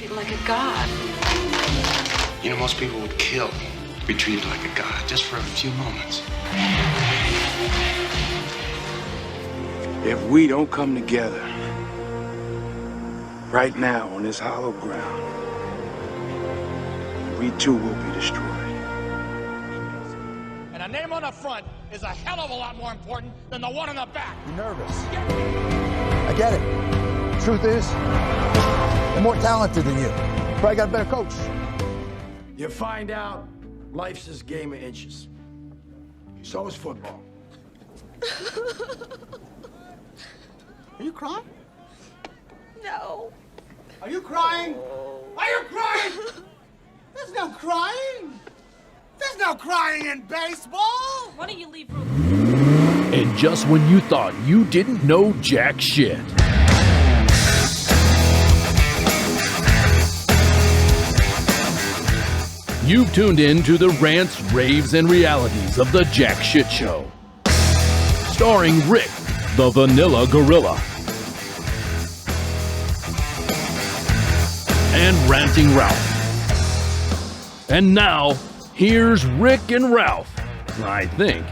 treated like a god. You know, most people would kill to be treated like a god just for a few moments. If we don't come together right now on this hollow ground, we too will be destroyed. And a name on the front is a hell of a lot more important than the one on the back. You're nervous. I get it. Truth is, they're more talented than you. Probably got a better coach. You find out life's this game of inches. So is football. Are you crying? No. Are you crying? Are you crying? There's no crying. There's no crying in baseball. Why don't you leave room? And just when you thought you didn't know jack shit. You've tuned in to the rants, raves, and realities of the Jack Shit Show. Starring Rick, the Vanilla Gorilla. And Ranting Ralph. And now, here's Rick and Ralph, I think.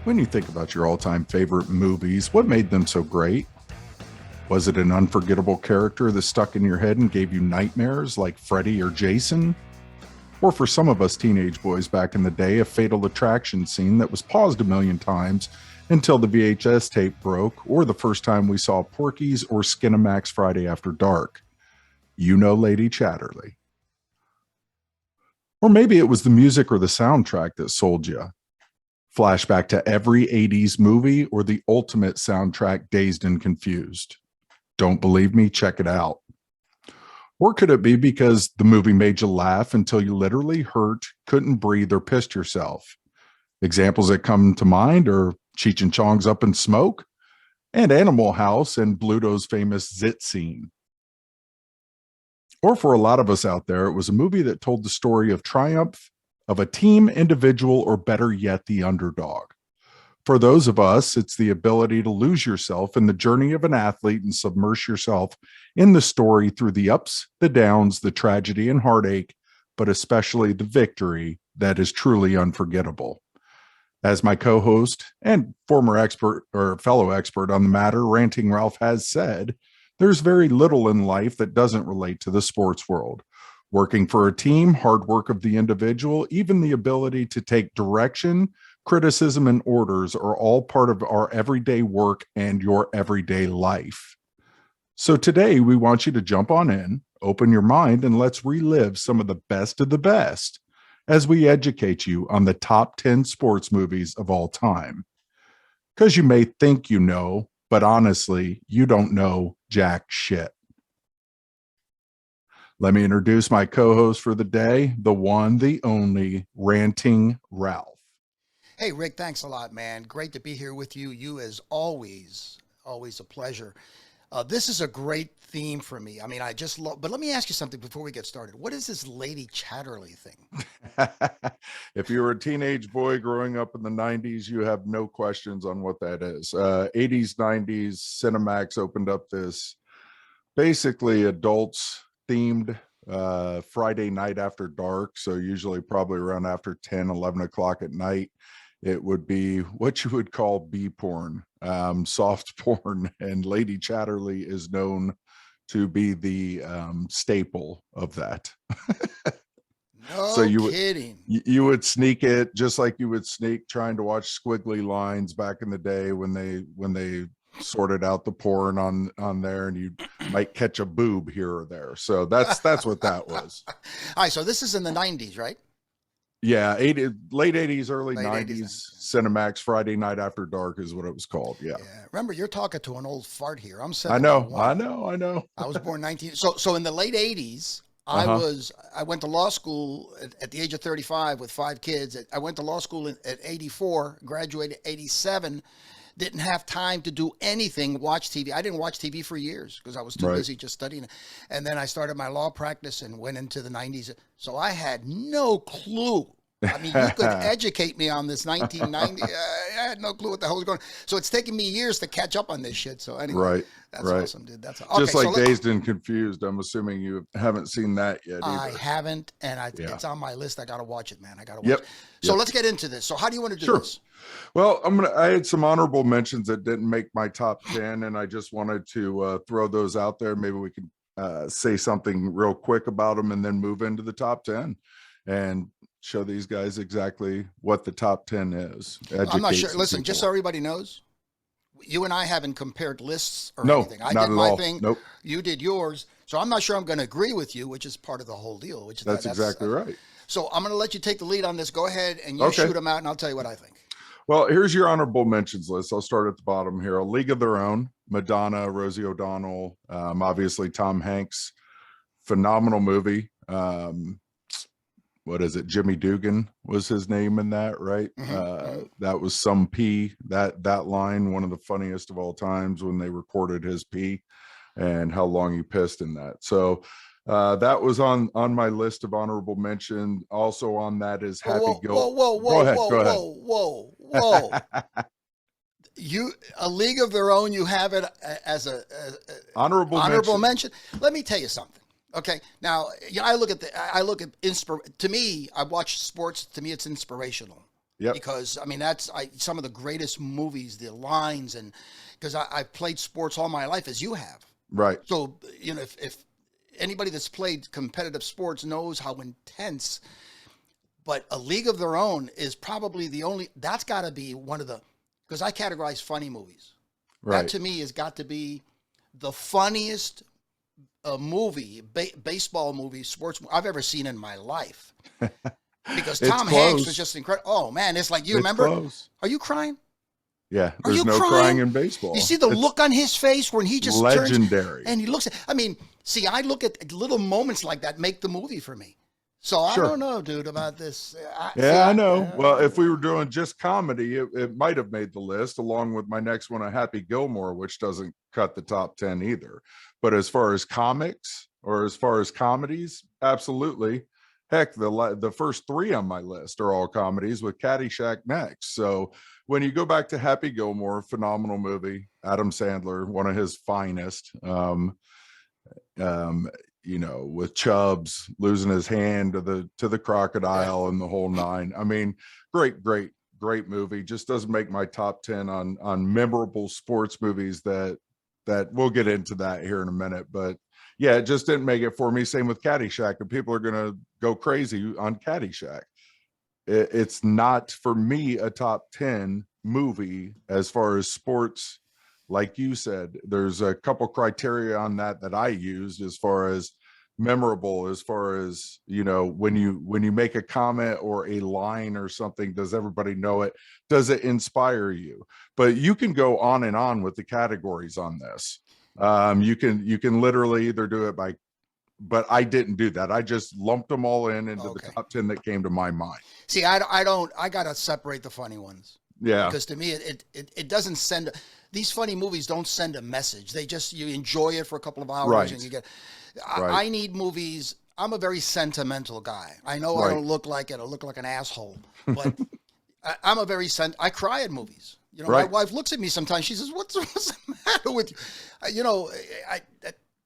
When you think about your all-time favorite movies, what made them so great? Was it an unforgettable character that stuck in your head and gave you nightmares like Freddy or Jason? Or for some of us teenage boys back in the day, a Fatal Attraction scene that was paused a million times until the VHS tape broke, or the first time we saw Porky's or Skinamax Friday After Dark. You know Lady Chatterley. Or maybe it was the music or the soundtrack that sold you. Flashback to every 80s movie or the ultimate soundtrack, Dazed and Confused. Don't believe me? Check it out. Or could it be because the movie made you laugh until you literally hurt, couldn't breathe, or pissed yourself? Examples that come to mind are Cheech and Chong's Up in Smoke and Animal House and Bluto's famous Zit scene. Or for a lot of us out there, it was a movie that told the story of triumph of a team, individual, or better yet, the underdog. For those of us, it's the ability to lose yourself in the journey of an athlete and submerge yourself in the story through the ups, the downs, the tragedy and heartache, but especially the victory that is truly unforgettable. As my co-host and former expert or fellow expert on the matter, Ranting Ralph, has said, there's very little in life that doesn't relate to the sports world. Working for a team, hard work of the individual, even the ability to take direction, criticism, and orders are all part of our everyday work and your everyday life. So today we want you to jump on in, open your mind, and let's relive some of the best as we educate you on the top 10 sports movies of all time. Because you may think you know, but honestly, you don't know jack shit. Let me introduce my co-host for the day, the one, the only, Ranting Ralph. Hey, Rick, thanks a lot, man. Great to be here with you. You, as always a pleasure. This is a great theme for me. I mean, I just love, but let me ask you something before we get started. What is this Lady Chatterley thing? If you were a teenage boy growing up in the 90s, you have no questions on what that is. 80s, 90s, Cinemax opened up this basically adults themed Friday night after dark. So usually probably around after 10, 11 o'clock at night. It would be what you would call B porn, soft porn, and Lady Chatterley is known to be the staple of that. No So kidding. you would sneak it just like you would sneak trying to watch Squiggly Lines back in the day when they sorted out the porn on there, and you might catch a boob here or there. So that's what that was. All right, so this is in the 90s, right? Yeah, late 80s, early Late 90s, Cinemax Friday Night After Dark is what it was called. Yeah. Remember, you're talking to an old fart here. I'm I know. 71. I was born 19. So in the late 80s, I went to law school at the age of 35 with 5 kids. I went to law school at 84, graduated 87. Didn't have time to do anything, watch TV. I didn't watch TV for years because I was too busy just studying. And then I started my law practice and went into the 90s. So I had no clue I mean, you could educate me on this 1990. I had no clue what the hell was going on. So it's taken me years to catch up on this shit. So anyway, Right. that's right. awesome, dude. That's okay, Just like so Dazed and Confused. I'm assuming you haven't seen that yet I either. haven't, and Yeah. it's on my list. I got to watch it, man. I got to watch Yep. it. So Yep. let's get into this. So how do you want to do Sure. this? Well, I had some honorable mentions that didn't make my top 10, and I just wanted to throw those out there. Maybe we could say something real quick about them and then move into the top 10 and show these guys exactly what the top 10 is. I'm not Educate sure. some Listen, just so people. everybody knows, you and I haven't compared lists or No, anything. I not did at my all. thing. Nope. You did yours. So I'm not sure I'm going to agree with you, which is part of the whole deal. Which That's exactly right. So I'm going to let you take the lead on this. Go ahead and you Okay. shoot them out, and I'll tell you what I think. Well, here's your honorable mentions list. I'll start at the bottom here. A League of Their Own, Madonna, Rosie O'Donnell, obviously Tom Hanks. Phenomenal movie. What is it? Jimmy Dugan was his name in that, right? That was some pee. That line, one of the funniest of all times when they recorded his pee and how long he pissed in that. So that was on my list of honorable mention. Also on that is Happy Gilmore. Whoa. You A League of Their Own, you have it as a Honorable mention. Let me tell you something. Okay, now I look at to me, I watch sports. To me, it's inspirational. Yep. Because I mean, that's some of the greatest movies, the lines, and because I've played sports all my life, as you have. Right. So if anybody that's played competitive sports knows how intense. But A League of Their Own is probably the only. That's got to be one of the, because I categorize funny movies. Right. That to me has got to be the funniest movie, baseball movie, sports I've ever seen in my life. Because It's Tom Hanks close. was just incredible. Oh man, it's like, you It's remember? close. Are you crying? Yeah. Are There's you no crying? crying in baseball. You see the It's look on his face when he just legendary. turns and he looks at, I mean, see, I look at little moments like that make the movie for me. So I Sure. don't know, dude, about this. Yeah, I know. Well, if we were doing just comedy, it might have made the list along with my next one, a Happy Gilmore, which doesn't cut the top 10 either. But as far as comics or as far as comedies, absolutely. Heck, the first three on my list are all comedies with Caddyshack next. So when you go back to Happy Gilmore, phenomenal movie, Adam Sandler, one of his finest. With Chubbs losing his hand to the crocodile and the whole nine. I mean, great movie. Just doesn't make my top 10 on memorable sports movies that we'll get into that here in a minute. But yeah, it just didn't make it for me. Same with Caddyshack, and people are gonna go crazy on Caddyshack. It's not for me a top 10 movie as far as sports. Like you said, there's a couple criteria on that I used as far as memorable, as far as, when you make a comment or a line or something, does everybody know it? Does it inspire you? But you can go on and on with the categories on this. You can literally either do it by, but I didn't do that. I just lumped them all into the top 10 that came to my mind. See, I gotta separate the funny ones. Yeah. Because to me, it doesn't send, these funny movies don't send a message. They just, you enjoy it for a couple of hours Right. and you get, Right. I need movies. I'm a very sentimental guy. I know I Right. don't look like it. I look like an asshole, but I'm a very I cry at movies. My Right. wife looks at me sometimes. She says, what's the matter with you?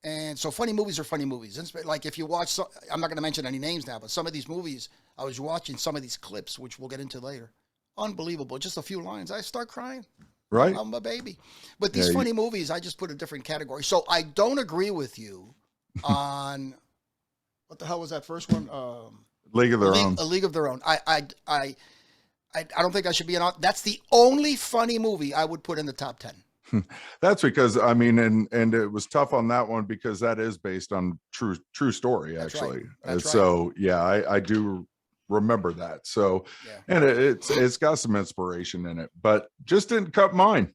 And so funny movies are funny movies. Like if you watch, I'm not going to mention any names now, but some of these movies, I was watching some of these clips, which we'll get into later. Unbelievable. Just a few lines. I start crying. Right. I'm a baby. But these Yeah, funny movies, I just put a different category. So I don't agree with you on, what the hell was that first one? League of Their Own. A League of Their Own. I don't think I should be that's the only funny movie I would put in the top 10. That's because, I mean, and it was tough on that one because that is based on true story, That's actually. right. That's So yeah, I do remember that. So, Yeah. and it's got some inspiration in it, but just didn't cut mine.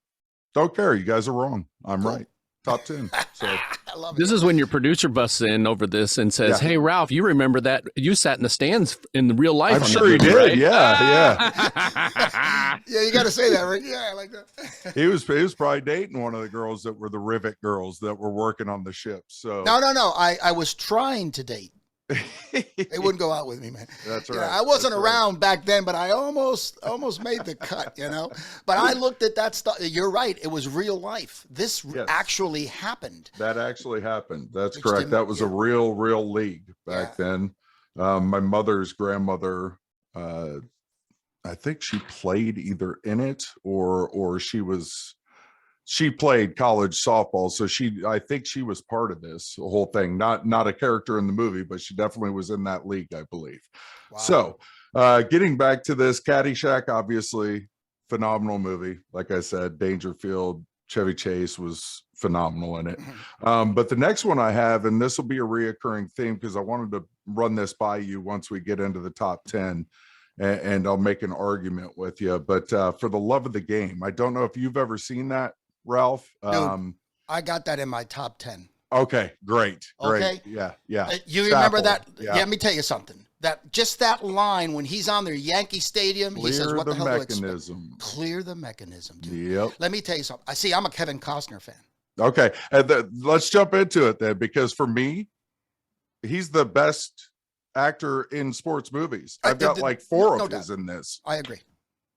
Don't care. You guys are wrong. I'm Cool. right. Top 10. So I love it. This is when your producer busts in over this and says, Yeah. "Hey, Ralph, you remember that you sat in the stands in the real life?" I'm on sure he that movie, did. right?" Yeah. Yeah, you got to say that, right? Yeah, I like that. He was probably dating one of the girls that were the rivet girls that were working on the ship. So No. I was trying to date. They wouldn't go out with me, man. That's You know, right. I wasn't That's right. around back then, but I almost made the cut, you know. But I looked at that stuff. You're right. It was real life. This Yes. actually happened. That actually happened. That's Which correct. didn't- That was a yeah. real league back then. My mother's grandmother, I think she played either in it or she played college softball. So I think she was part of this whole thing. Not a character in the movie, but she definitely was in that league, I believe. Wow. So getting back to this, Caddyshack, obviously phenomenal movie. Like I said, Dangerfield, Chevy Chase was phenomenal in it. But the next one I have, and this will be a reoccurring theme because I wanted to run this by you once we get into the top 10, and I'll make an argument with you. But For the Love of the Game, I don't know if you've ever seen that, Ralph. Dude, I got that in my top 10. Okay, great. Okay. Yeah. You remember that? Staple, Yeah. Let me tell you something. That line when he's on their Yankee Stadium, he says, Clear "What the the hell do I expect?" mechanism. Clear the mechanism, dude. Yep. Let me tell you something. I'm a Kevin Costner fan. Okay, and let's jump into it then, because for me, he's the best actor in sports movies. I've got like four of his in this. I agree.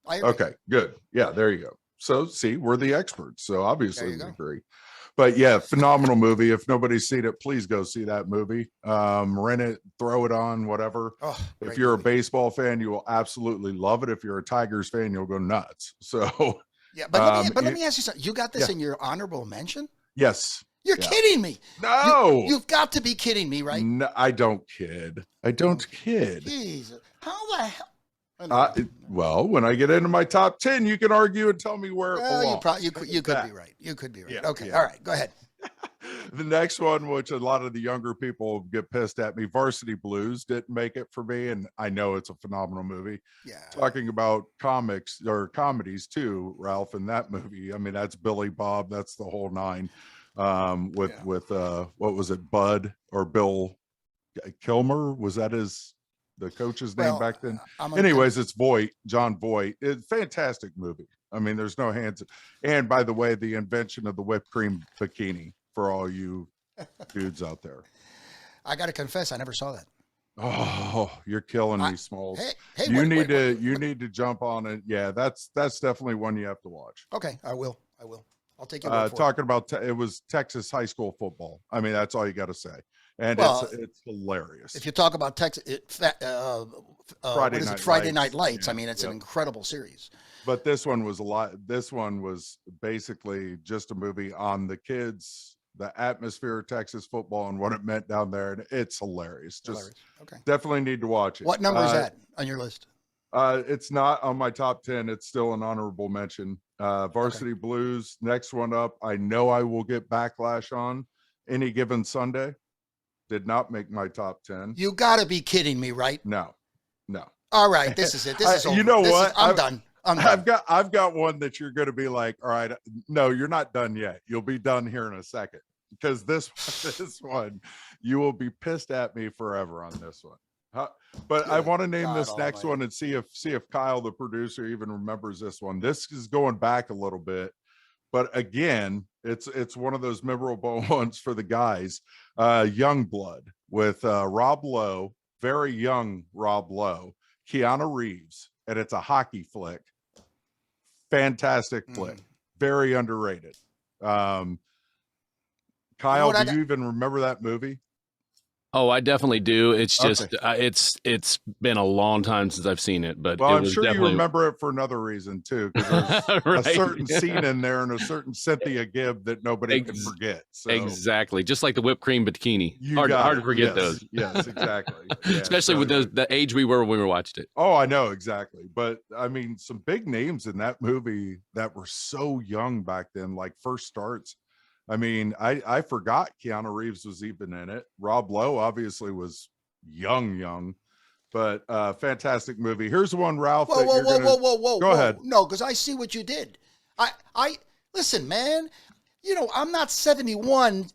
agree. Okay, good. Yeah, there you go. So see, we're the experts. So obviously There we you go. agree. But yeah, phenomenal movie. If nobody's seen it, please go see that movie. Rent it, throw it on, whatever. Oh, If great you're movie. a baseball fan, you will absolutely love it. If you're a Tigers fan, you'll go nuts. So Yeah, but let me ask you something. You got this yeah. in your honorable mention? yes. You're Yeah. kidding me. No, You've got to be kidding me, right? no, I don't kid. I don't kid. Jesus. How the hell? Anyway. Well, when I get into my top 10, you can argue and tell me where it Well, belongs. you could be right. You could be right. Yeah, Okay. yeah. All right. Go ahead. The next one, which a lot of the younger people get pissed at me, Varsity Blues didn't make it for me, and I know it's a phenomenal movie. Yeah. Talking about comics or comedies too, Ralph, in that movie. I mean, that's Billy Bob, that's the whole nine. With what was it, Bud or Bill Kilmer? Was that the coach's name Well, back then? I'm gonna- Anyways, it's Voight, John Voight. It's a fantastic movie. I mean, there's no hands. And by the way, the invention of the whipped cream bikini for all you dudes out there. I got to confess, I never saw that. Oh, you're killing me, Smalls. Hey, you wait, need wait, to you need to jump on it. Yeah, that's definitely one you have to watch. Okay, I will. I'll take your word for Talking about it was Texas high school football. I mean, that's all you got to say, and Well, it's hilarious. it. If you talk about Texas, Friday Night Lights. Yeah, I mean, it's an yep. incredible series. But this one was a lot. This one was basically just a movie on the kids, the atmosphere of Texas football, and what it meant down there, and it's hilarious. Just Hilarious. Okay. definitely need to watch it. What number is that on your list? It's not on my top 10. It's still an honorable mention. Varsity Blues, next one up. I know I will get backlash on Any Given Sunday. Did not make my top 10. You got to be kidding me, right? No. All right, this is it. This is over. You know what? I'm done. I've got one that you're going to be like, all right, no, you're not done yet. You'll be done here in a second, because this one, you will be pissed at me forever on this one. But I want to name God this next one and see if Kyle, the producer, even remembers this one. This is going back a little bit, but again, it's one of those memorable ones for the guys. Youngblood with Rob Lowe, very young Rob Lowe, Keanu Reeves, and it's a hockey flick. Fantastic flick, very underrated. Kyle, do you even remember that movie? Oh, I definitely do. It's just Okay. it's been a long time since I've seen it, but Well, it I'm was sure you definitely remember it for another reason too, because there's Right. a certain scene in there and a certain Cynthia Gibb that nobody can Ex- forget. So exactly, just like the whipped cream bikini. you Hard got to it. forget Yes, those, Yes, exactly. Yeah, especially so with anyway. the age we were when we watched it. Oh, I know exactly. But I mean, some big names in that movie that were so young back then, like first starts. I mean, I forgot Keanu Reeves was even in it. Rob Lowe obviously was young, but fantastic movie. Here's one, Ralph. Whoa. Go ahead. No, because I see what you did. I listen, man. You know, I'm not 71.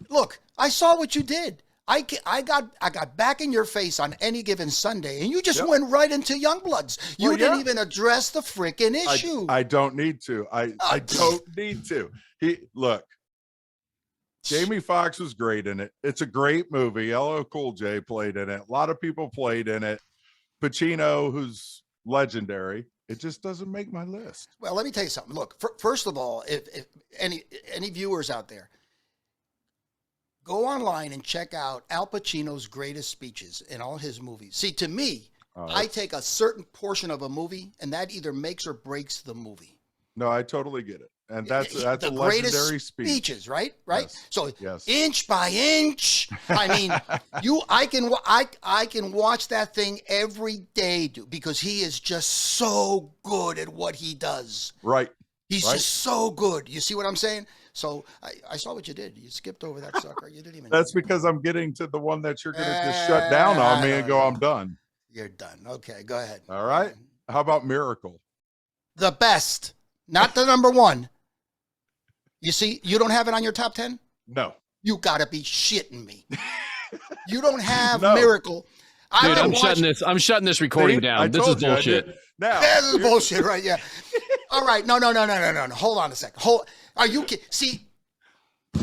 Look, I saw what you did. I got back in your face on Any Given Sunday, and you just went right into Youngbloods. You Well, didn't yeah. even address the freaking issue. I don't need to. I don't need to. Look. Jamie Foxx was great in it. It's a great movie. LL Cool J played in it. A lot of people played in it. Pacino, who's legendary. It just doesn't make my list. Well, let me tell you something. Look, first of all, if any viewers out there, go online and check out Al Pacino's greatest speeches in all his movies. See, to me, I take a certain portion of a movie, and that either makes or breaks the movie. No, I totally get it. And that's the a legendary greatest speech. speeches, right? Right. Yes. So Yes. inch by inch. I mean, I can watch that thing every day, dude, because he is just so good at what he does. Right. He's Right. just so good. You see what I'm saying? So I saw what you did. You skipped over that sucker. You didn't even. That's because I'm getting to the one that you're going to just shut down on me and go, I'm done. You're done. Okay, go ahead. All right. How about Miracle? The best, not the number one. You see, you don't have it on your top 10? No. You gotta be shitting me. You don't have No. Miracle. Dude, I'm shutting this recording See? I down. This is told you I bullshit. did. Now, This is bullshit, right? Yeah. All right. No. Hold on a second. Are you kidding? See,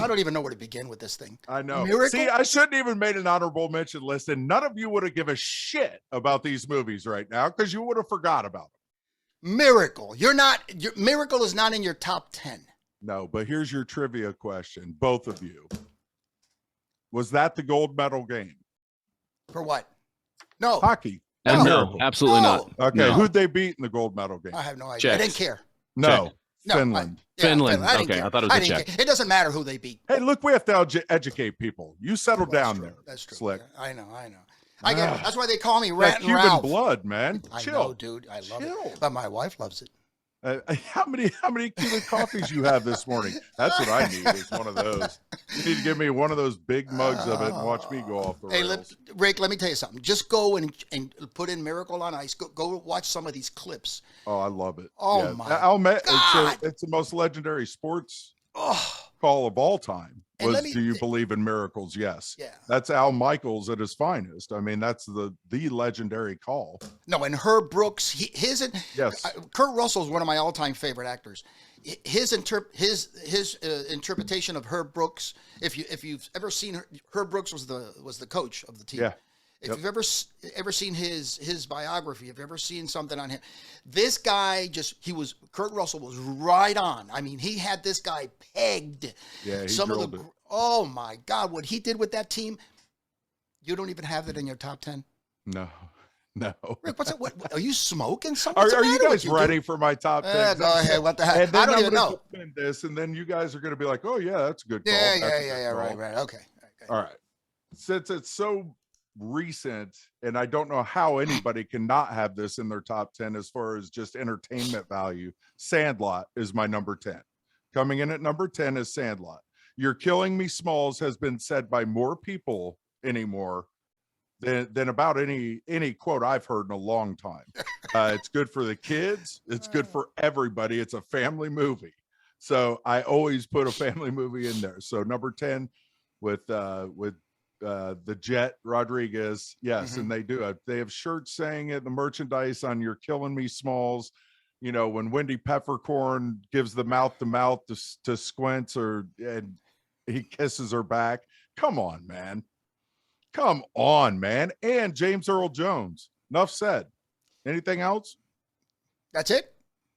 I don't even know where to begin with this thing. I know. Miracle? See, I shouldn't even made an honorable mention list, and none of you would have given a shit about these movies right now because you would have forgot about them. Miracle. Miracle is not in your top 10. No, but here's your trivia question, both of you. Was that the gold medal game? For what? No. Hockey. And no, Miracle. absolutely not. Okay, No. whould they beat in the gold medal game? I have no idea. Czechs. I didn't care. No, No, Finland. Finland. I didn't Okay, care. I thought it was the didn't Czech. care. It doesn't matter who they beat. Hey, look, we have to educate people. You settle down true. there. That's true. Slick. Yeah, I know. I get it. That's why they call me That Rat and Cuban Ralph. blood, man. I Chill. know, dude. I love Chill. it. But my wife loves it. How many Cuban coffees you have this morning? That's what I need. Is one of those. You need to give me one of those big mugs of it and watch me go off the Hey, rails. Rick, let me tell you something. Just go and put in Miracle on Ice. Go watch some of these clips. Oh, I love it. Oh, my God. It's the most legendary sports Oh, call of all time. And Was let me- do you believe in miracles? Yes. Yeah. That's Al Michaels at his finest. I mean, that's the legendary call. no, and Herb Brooks, Yes. Kurt Russell is one of my all-time favorite actors. His interpretation of Herb Brooks, if you've ever seen Herb Brooks was the coach of the team. Yeah. If you've ever seen his biography, if you've ever seen something on him, this guy Kurt Russell was right on. I mean, he had this guy pegged. Yeah, he Some of drilled the it. oh my God, what he did with that team, you don't even have that in your top 10. No. Rick, what are you smoking something? Are you guys ready for my top 10? Go ahead. What the heck? And then I don't I'm even gonna know. defend this, and then you guys are going to be like, "Oh yeah, that's a good call." Yeah, That's a good call." right. Okay. All right. Since it's so recent, and I don't know how anybody can not have this in their top 10 as far as just entertainment value, Sandlot is my number 10. Coming in at number 10 is Sandlot. You're Killing Me, Smalls has been said by more people anymore than about any quote I've heard in a long time. It's good for the kids. It's good for everybody. It's a family movie. So I always put a family movie in there. So number 10 with the Jet Rodriguez. Yes. And they do. They have shirts saying it, the merchandise on You're Killing Me, Smalls. You know, when Wendy Peppercorn gives the mouth to mouth to Squints and he kisses her back. Come on, man. Come on, man. And James Earl Jones. Enough said. Anything else? That's it?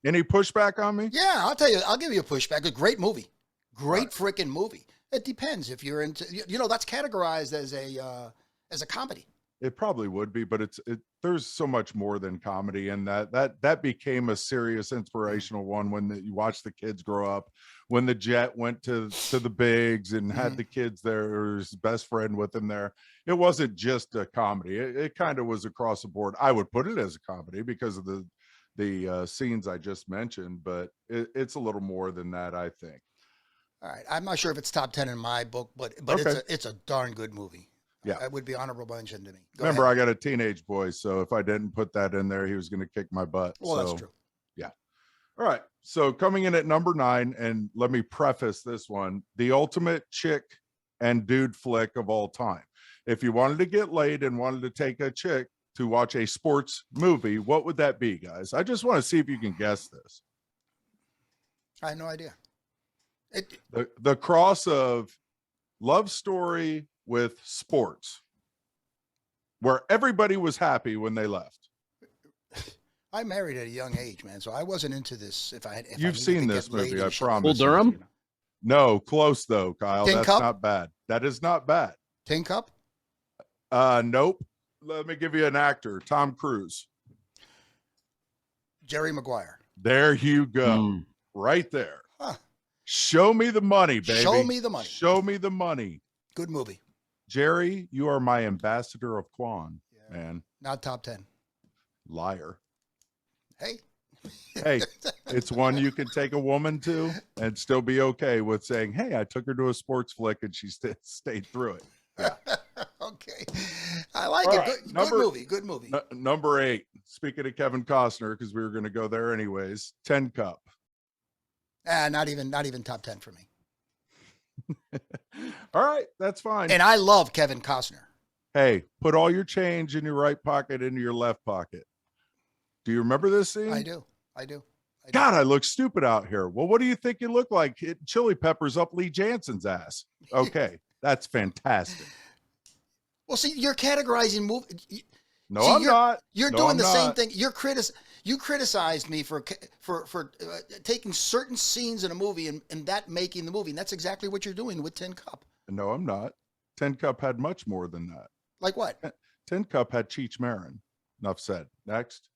Any pushback on me? Yeah, I'll tell you. I'll give you a pushback. A great movie. Great freaking movie. It depends if you're into, that's categorized as a comedy. It probably would be, but there's so much more than comedy, and that became a serious inspirational one when you watch the kids grow up. When the Jet went to the bigs and had the kids there, or his best friend with him there, it wasn't just a comedy. It kind of was across the board. I would put it as a comedy because of the scenes I just mentioned, but it's a little more than that, I think. All right, I'm not sure if it's top 10 in my book, but Okay. it's a darn good movie. Yeah. It would be honorable mention to me. Remember, ahead. I got a teenage boy, so if I didn't put that in there, he was going to kick my butt. Well, So, that's true. Yeah. All right. So coming in at number 9, and let me preface this one, the ultimate chick and dude flick of all time. If you wanted to get laid and wanted to take a chick to watch a sports movie, what would that be, guys? I just want to see if you can guess this. I have no idea. The cross of love story with sports where everybody was happy when they left. I married at a young age, man, so I wasn't into this. If You've needed seen to this get laid movie, I and shit. promise. Bull Durham? No, close though, Kyle. Tin That's Cup? not bad. That is not bad. Tin Cup? Nope. Let me give you an actor, Tom Cruise. Jerry Maguire. There you go. Right there. Huh. Show me the money, baby. Show me the money. Show me the money. Good movie. Jerry, you are my ambassador of Quan, man. Not top 10. Liar. Hey. Hey, it's one you can take a woman to and still be okay with saying, hey, I took her to a sports flick and she stayed through it. Okay. I like All it. right, Good movie. Good movie. Number 8. Speaking of Kevin Costner, because we were going to go there anyways, 10 Cup. Not even top 10 for me. All right, that's fine. And I love Kevin Costner. Hey, put all your change in your right pocket into your left pocket. Do you remember this scene? I do. God, I look stupid out here. Well, what do you think you look like? Chili peppers up Lee Jansen's ass. Okay, that's fantastic. Well, see, you're categorizing movies. No, I'm not. You're No, doing I'm the same not. thing. You criticized me for taking certain scenes in a movie and that making the movie. And that's exactly what you're doing with Tin Cup. No, I'm not. 10 Cup had much more than that. Like what? 10 Cup had Cheech Marin. Enough said. Next.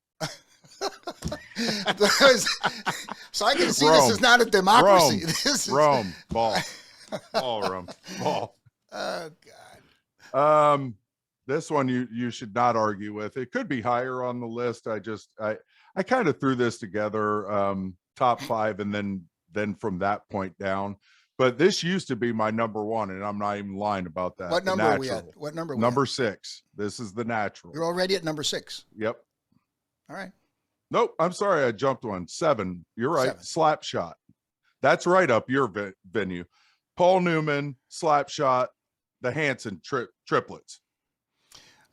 So I can see this is not a democracy. Rome. This is Rome. Ball. Rome. Ball. Oh God. This one you should not argue with. It could be higher on the list. I kind of threw this together, top 5, and then from that point down. But this used to be my number 1, and I'm not even lying about that. What number are we at? What number? Number 6. This is The Natural. You're already at number 6. Yep. All right. Nope. I'm sorry. I jumped one. 7. You're right. 7. Slapshot. That's right up your venue. Paul Newman, Slapshot, the Hanson triplets.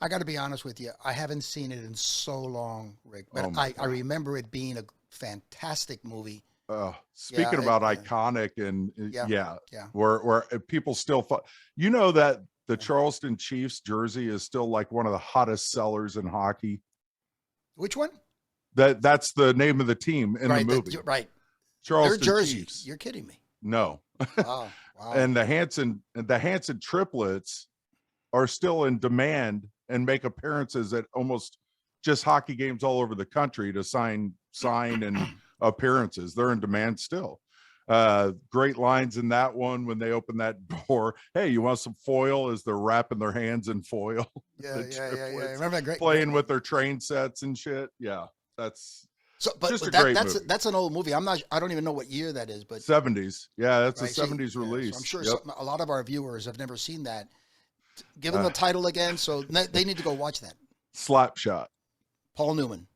I got to be honest with you. I haven't seen it in so long, Rick, but Oh my I remember it being a fantastic movie. Speaking about iconic and Yeah. where people still you know that the Charleston Chiefs jersey is still like one of the hottest sellers in hockey. Which one? That's the name of the team in the movie. Right. Charleston Their jersey. Chiefs. You're kidding me. No. Wow. And the Hanson triplets are still in demand and make appearances at almost just hockey games all over the country to sign and appearances. They're in demand still. Great lines in that one when they open that door. Hey, you want some foil? As they're wrapping their hands in foil. Yeah. Remember that great playing with their train sets and shit. Yeah, that's so. But just a great movie. That's an old movie. I don't even know what year that is. But 70s. Yeah, that's right, a 70s release. So I'm sure Yep. a lot of our viewers have never seen that. Give them the title again, so they need to go watch that. Slapshot. Paul Newman.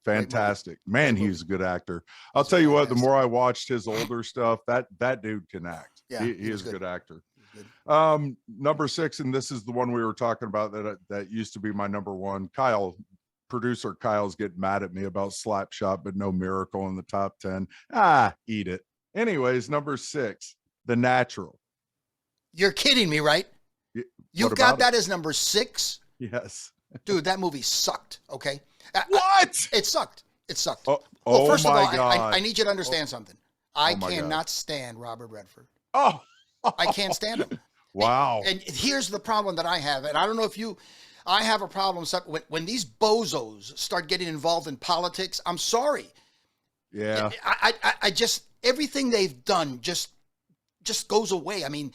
Fantastic. Man, he's a good actor. I'll tell you what, the more I watched his older stuff, that dude can act. Yeah, he is a good actor. Number 6, and this is the one we were talking about that used to be my number 1. Producer Kyle's getting mad at me about Slapshot, but no Miracle in the top 10. Eat it. Anyways, number 6, The Natural. You're kidding me, right? You've got that as number 6? Yes. Dude, that movie sucked, okay? What? It sucked. Oh, first of my all, God. I need you to understand something. I my cannot stand Robert Redford. Oh. I can't stand him. Wow. And here's the problem that I have, and I don't know if I have a problem when these bozos start getting involved in politics. I'm sorry. Yeah. I just, everything they've done just goes away. I mean,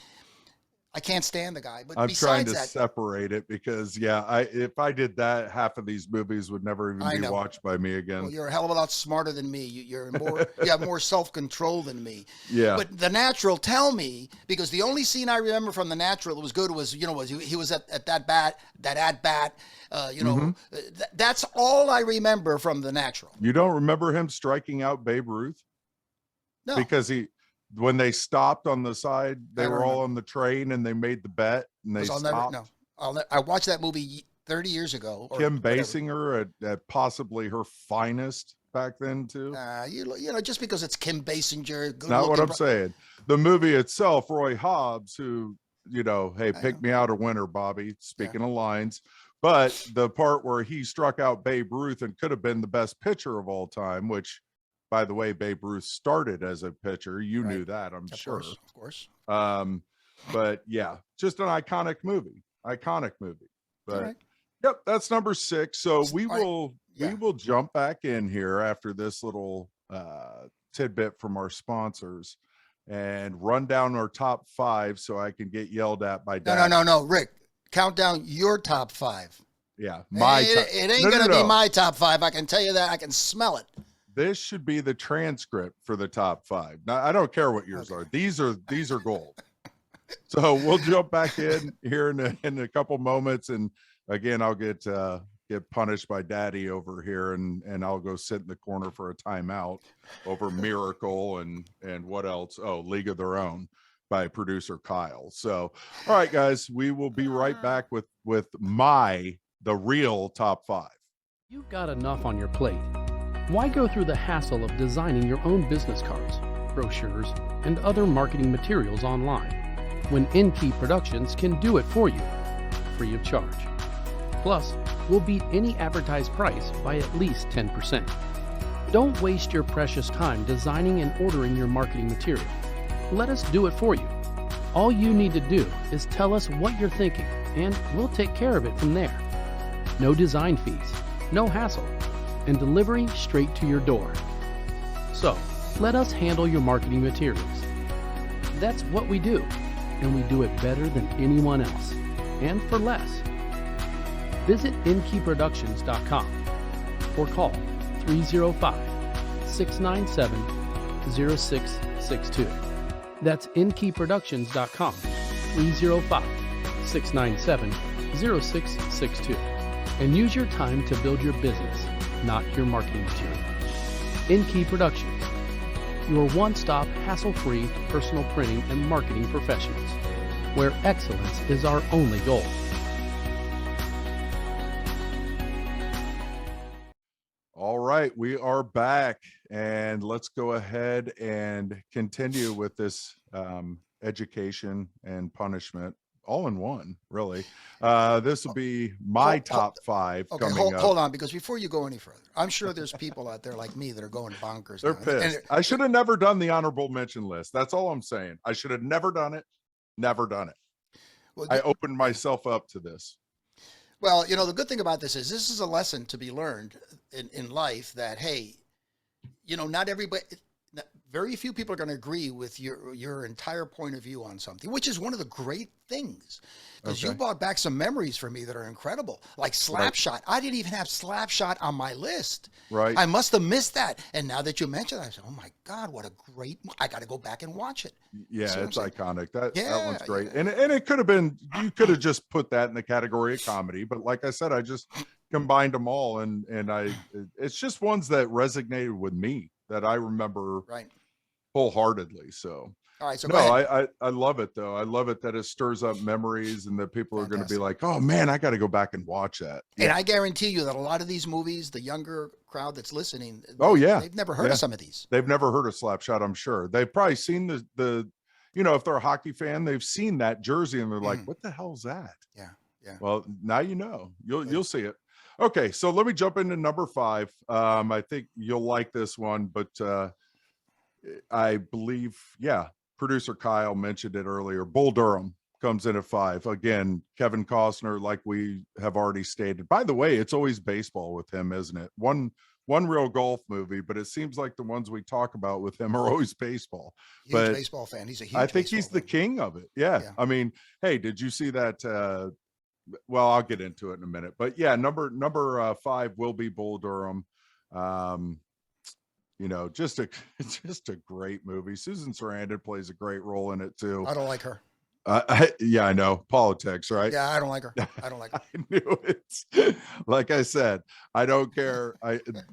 I can't stand the guy. But I'm trying to besides that, separate it because if I did that, half of these movies would never even be watched by me again. well, you're a hell of a lot smarter than me. You have more self-control than me. Yeah. But The Natural, tell me, because the only scene I remember from The Natural that was good was he was at that at bat. That's all I remember from The Natural. You don't remember him striking out Babe Ruth? No. Because when they stopped on the side, they were all on the train and they made the bet and they stopped. I watched that movie 30 years ago. Kim Basinger at possibly her finest back then too? You know, just because it's Kim Basinger, good Not what looking I'm saying. The movie itself, Roy Hobbs, who, you know, hey, pick me out a winner, Bobby, speaking of lines. But the part where he struck out Babe Ruth and could have been the best pitcher of all time, which, by the way, Babe Ruth started as a pitcher. You knew that, I'm sure. Of course. But yeah, just an iconic movie. But right. yep, that's number 6. So we will Yeah. we will jump back in here after this little tidbit from our sponsors and run down our top 5 so I can get yelled at by Dad. No, Rick. Count down your top 5. Yeah, it ain't gonna be my top 5. I can tell you that. I can smell it. This should be the transcript for the top 5. Now, I don't care what yours are. These are gold. So we'll jump back in here in a couple moments, and again, I'll get punished by Daddy over here, and I'll go sit in the corner for a timeout over Miracle and what else? Oh, League of Their Own by producer Kyle. So, all right, guys, we will be right back with the real top 5. You've got enough on your plate. Why go through the hassle of designing your own business cards, brochures, and other marketing materials online when InKey Productions can do it for you, free of charge? Plus, we'll beat any advertised price by at least 10%. Don't waste your precious time designing and ordering your marketing material. Let us do it for you. All you need to do is tell us what you're thinking, and we'll take care of it from there. No design fees, no hassle, and delivery straight to your door. So, let us handle your marketing materials. That's what we do, and we do it better than anyone else, and for less. Visit inkeyproductions.com or call 305-697-0662. That's inkeyproductions.com, 305-697-0662. And use your time to build your business, not your marketing material. InKey Productions, your one-stop, hassle-free personal printing and marketing professionals, where excellence is our only goal. All right, we are back, and let's go ahead and continue with this education and punishment all in one, really. This will be my top 5 coming up. Hold on, because before you go any further, I'm sure there's people out there like me that are going bonkers. They're now. pissed. I should have never done the honorable mention list. That's all I'm saying. I should have never done it. Well, I opened myself up to this. Well, you know, the good thing about this is a lesson to be learned in life that, hey, you know, not everybody, very few people are going to agree with your entire point of view on something, which is one of the great things. Because you brought back some memories for me that are incredible, like Slapshot. I didn't even have Slapshot on my list. Right. I must have missed that. And now that you mentioned it, I said, oh my God, what a great, I got to go back and watch it. Yeah, it's iconic. That one's great. Yeah. And it could have been, you could have just put that in the category of comedy, but like I said, I just combined them all, and it's just ones that resonated with me that I remember wholeheartedly. So all right, so no, I love it though. I love it that it stirs up memories, and that people are going to be like, oh man, I got to go back and watch that. And I guarantee you that a lot of these movies, the younger crowd that's listening, they've never heard of some of these. They've never heard of Slapshot, I'm sure. They've probably seen the you know, if they're a hockey fan, they've seen that jersey and they're like, what the hell's that? Yeah. Well, now you know. You'll see it. Okay, so let me jump into number 5. I think you'll like this one, but I believe, producer Kyle mentioned it earlier. Bull Durham comes in at 5. Again, Kevin Costner, like we have already stated. By the way, it's always baseball with him, isn't it? One real golf movie, but it seems like the ones we talk about with him are always baseball. Huge baseball fan. He's a huge I think he's the king of it. Yeah. I mean, hey, did you see that? Well, I'll get into it in a minute, but yeah, number 5 will be Bull Durham. You know, just a great movie. Susan Sarandon plays a great role in it too. I don't like her. Yeah, I know. Politics, right? Yeah, I don't like her. I knew it. Like I said, I don't care.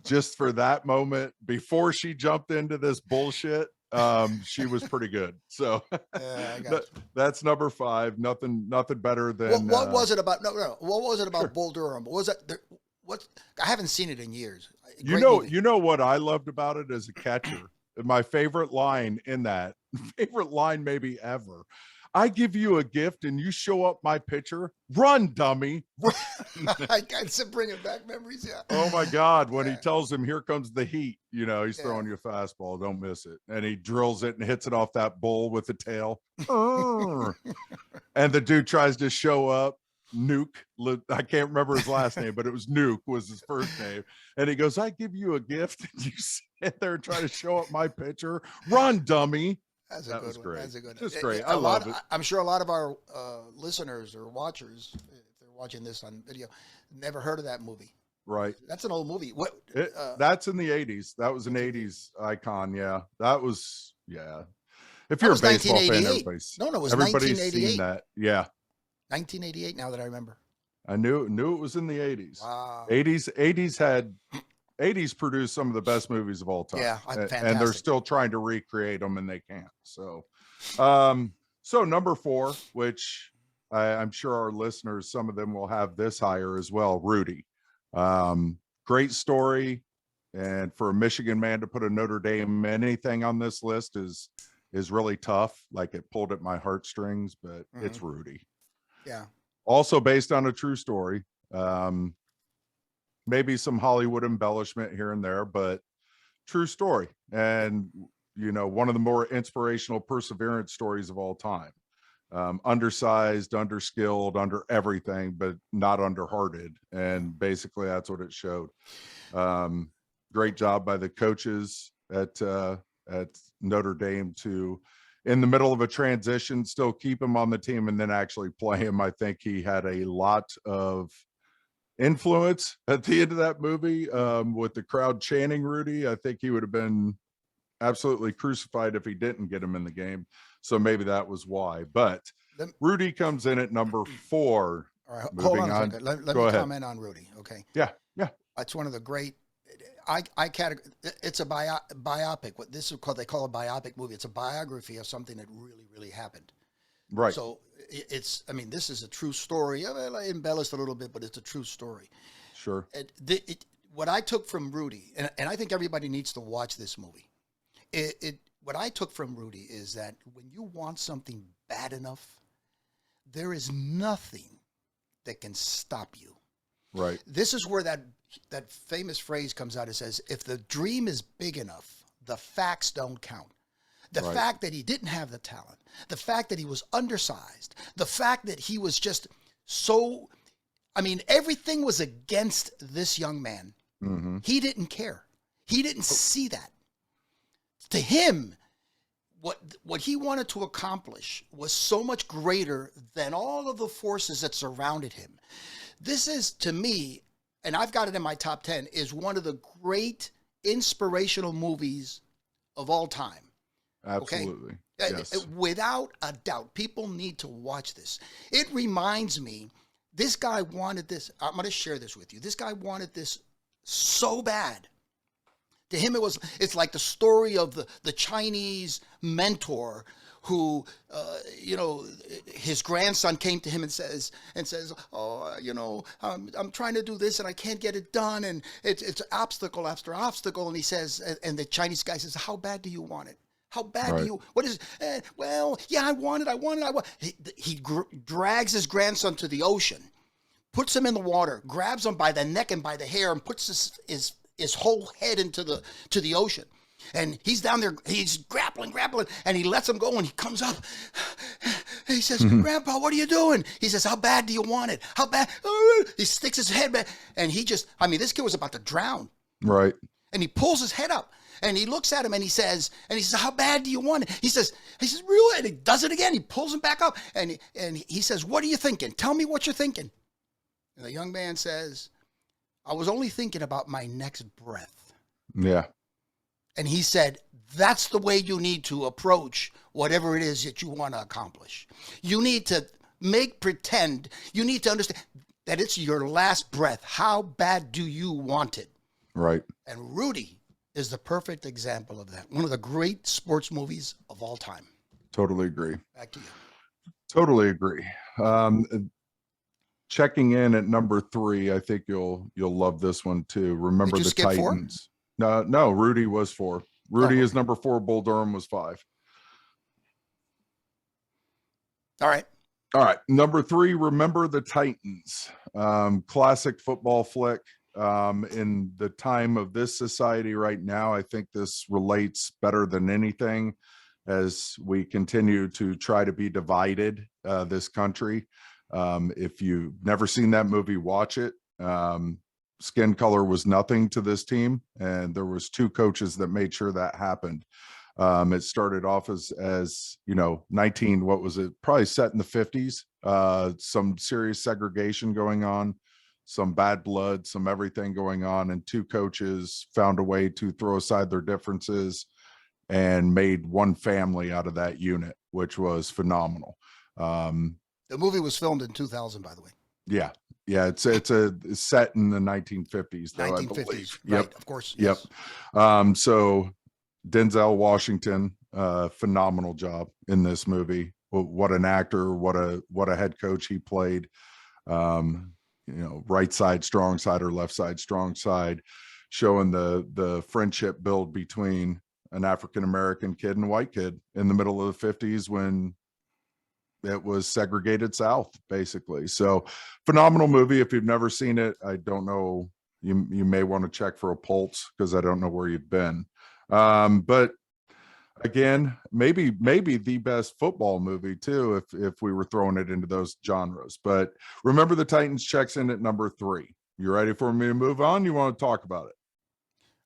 Just for that moment before she jumped into this bullshit, she was pretty good. So that's number 5. Nothing better than what was it about? No. What was it about Bull Durham? I haven't seen it in years. You know what I loved about it as a catcher? My favorite line in that, favorite line maybe ever. I give you a gift and you show up my pitcher. Run, dummy. I guess bringing back memories. Yeah. Oh my God. When he tells him, here comes the heat, he's throwing you a fastball. Don't miss it. And he drills it and hits it off that bull with the tail. And the dude tries to show up. Nuke. I can't remember his last name, but it was Nuke was his first name. And he goes, I give you a gift. And you sit there and try to show up my pitcher. Run, dummy. That was great. That's a good one. Just great. I love it. I'm sure a lot of our listeners or watchers, if they're watching this on video, never heard of that movie. Right. That's an old movie. That's in the 80s. That was an 80s icon. Yeah. That was, yeah. If you're a baseball fan, everybody's seen that. Yeah. 1988, now that I remember. I knew it was in the 80s. Wow. 80s produced some of the best movies of all time. Yeah, fantastic. And they're still trying to recreate them and they can't. So, so number 4, which I'm sure our listeners, some of them will have this higher as well, Rudy. Great story. And for a Michigan man to put a Notre Dame anything on this list is really tough. Like it pulled at my heartstrings, but it's Rudy. Yeah. Also based on a true story. Maybe some Hollywood embellishment here and there, but true story. And, one of the more inspirational perseverance stories of all time. Undersized, underskilled, under everything, but not underhearted. And basically that's what it showed. Great job by the coaches at Notre Dame to, in the middle of a transition, still keep him on the team and then actually play him. I think he had a lot of influence at the end of that movie with the crowd chanting Rudy. I think he would have been absolutely crucified if he didn't get him in the game. So maybe that was why. But Rudy comes in at number 4. All right, hold on a second. Let me comment on Rudy. Okay. Yeah. It's one of the great. It's a biopic. What this is called, they call a biopic movie. It's a biography of something that really, really happened. Right. So this is a true story. I embellished a little bit, but it's a true story. Sure. What I took from Rudy, and I think everybody needs to watch this movie. What I took from Rudy is that when you want something bad enough, there is nothing that can stop you. Right. This is where that famous phrase comes out. It says, if the dream is big enough, the facts don't count. The fact that he didn't have the talent, the fact that he was undersized, the fact that he was just so, everything was against this young man. Mm-hmm. He didn't care. He didn't see that. To him, what he wanted to accomplish was so much greater than all of the forces that surrounded him. This is, to me, and I've got it in my top 10, is one of the great inspirational movies of all time. Absolutely. Okay? Yes. Without a doubt. People need to watch this. It reminds me, this guy wanted this. I'm going to share this with you. This guy wanted this so bad. To him, it's like the story of the Chinese mentor who, his grandson came to him and says, oh, I'm trying to do this and I can't get it done. And it's obstacle after obstacle. And he says, and the Chinese guy says, how bad do you want it? How bad do you, what is it? Well, yeah, I want it. He drags his grandson to the ocean, puts him in the water, grabs him by the neck and by the hair and puts his whole head into the ocean. And he's down there, he's grappling, and he lets him go and he comes up. And he says, Grandpa, what are you doing? He says, how bad do you want it? How bad? He sticks his head back and he just, this kid was about to drown. Right. And he pulls his head up and he looks at him and he says, how bad do you want it? He says, really? And he does it again. He pulls him back up and he says, what are you thinking? Tell me what you're thinking. And the young man says, I was only thinking about my next breath. Yeah. And he said, that's the way you need to approach whatever it is that you want to accomplish. You need to pretend, you need to understand that it's your last breath. How bad do you want it? Right. And Rudy is the perfect example of that. One of the great sports movies of all time. Totally agree. Back to you. Totally agree. checking in at number 3. I think you'll love this one too. Remember Did you the skip 4? Titans. No, Rudy was 4. Rudy Oh, is number 4. Bull Durham was 5. All right. All right. Number 3, Remember the Titans. Classic football flick. In the time of this society right now, I think this relates better than anything as we continue to try to be divided, this country. If you've never seen that movie, watch it. Skin color was nothing to this team, and there was 2 coaches that made sure that happened. It started off as what was it? Probably set in the 50s. Some serious segregation going on, some bad blood, some everything going on, and 2 coaches found a way to throw aside their differences and made one family out of that unit, which was phenomenal. The movie was filmed in 2000, by the way. Yeah. It's set in the 1950s, though, 1950s, I believe. Right, yep. Of course. Yep. Yes. So Denzel Washington, phenomenal job in this movie. What an actor! What a head coach he played. Right side, strong side, or left side, strong side, showing the friendship build between an African-American kid and a white kid in the middle of the 50s when it was segregated South, basically. So phenomenal movie. If you've never seen it, I don't know, you may want to check for a pulse, because I don't know where you've been. But again, maybe the best football movie too, if we were throwing it into those genres. But Remember the Titans checks in at number 3. You ready for me to move on? You want to talk about it?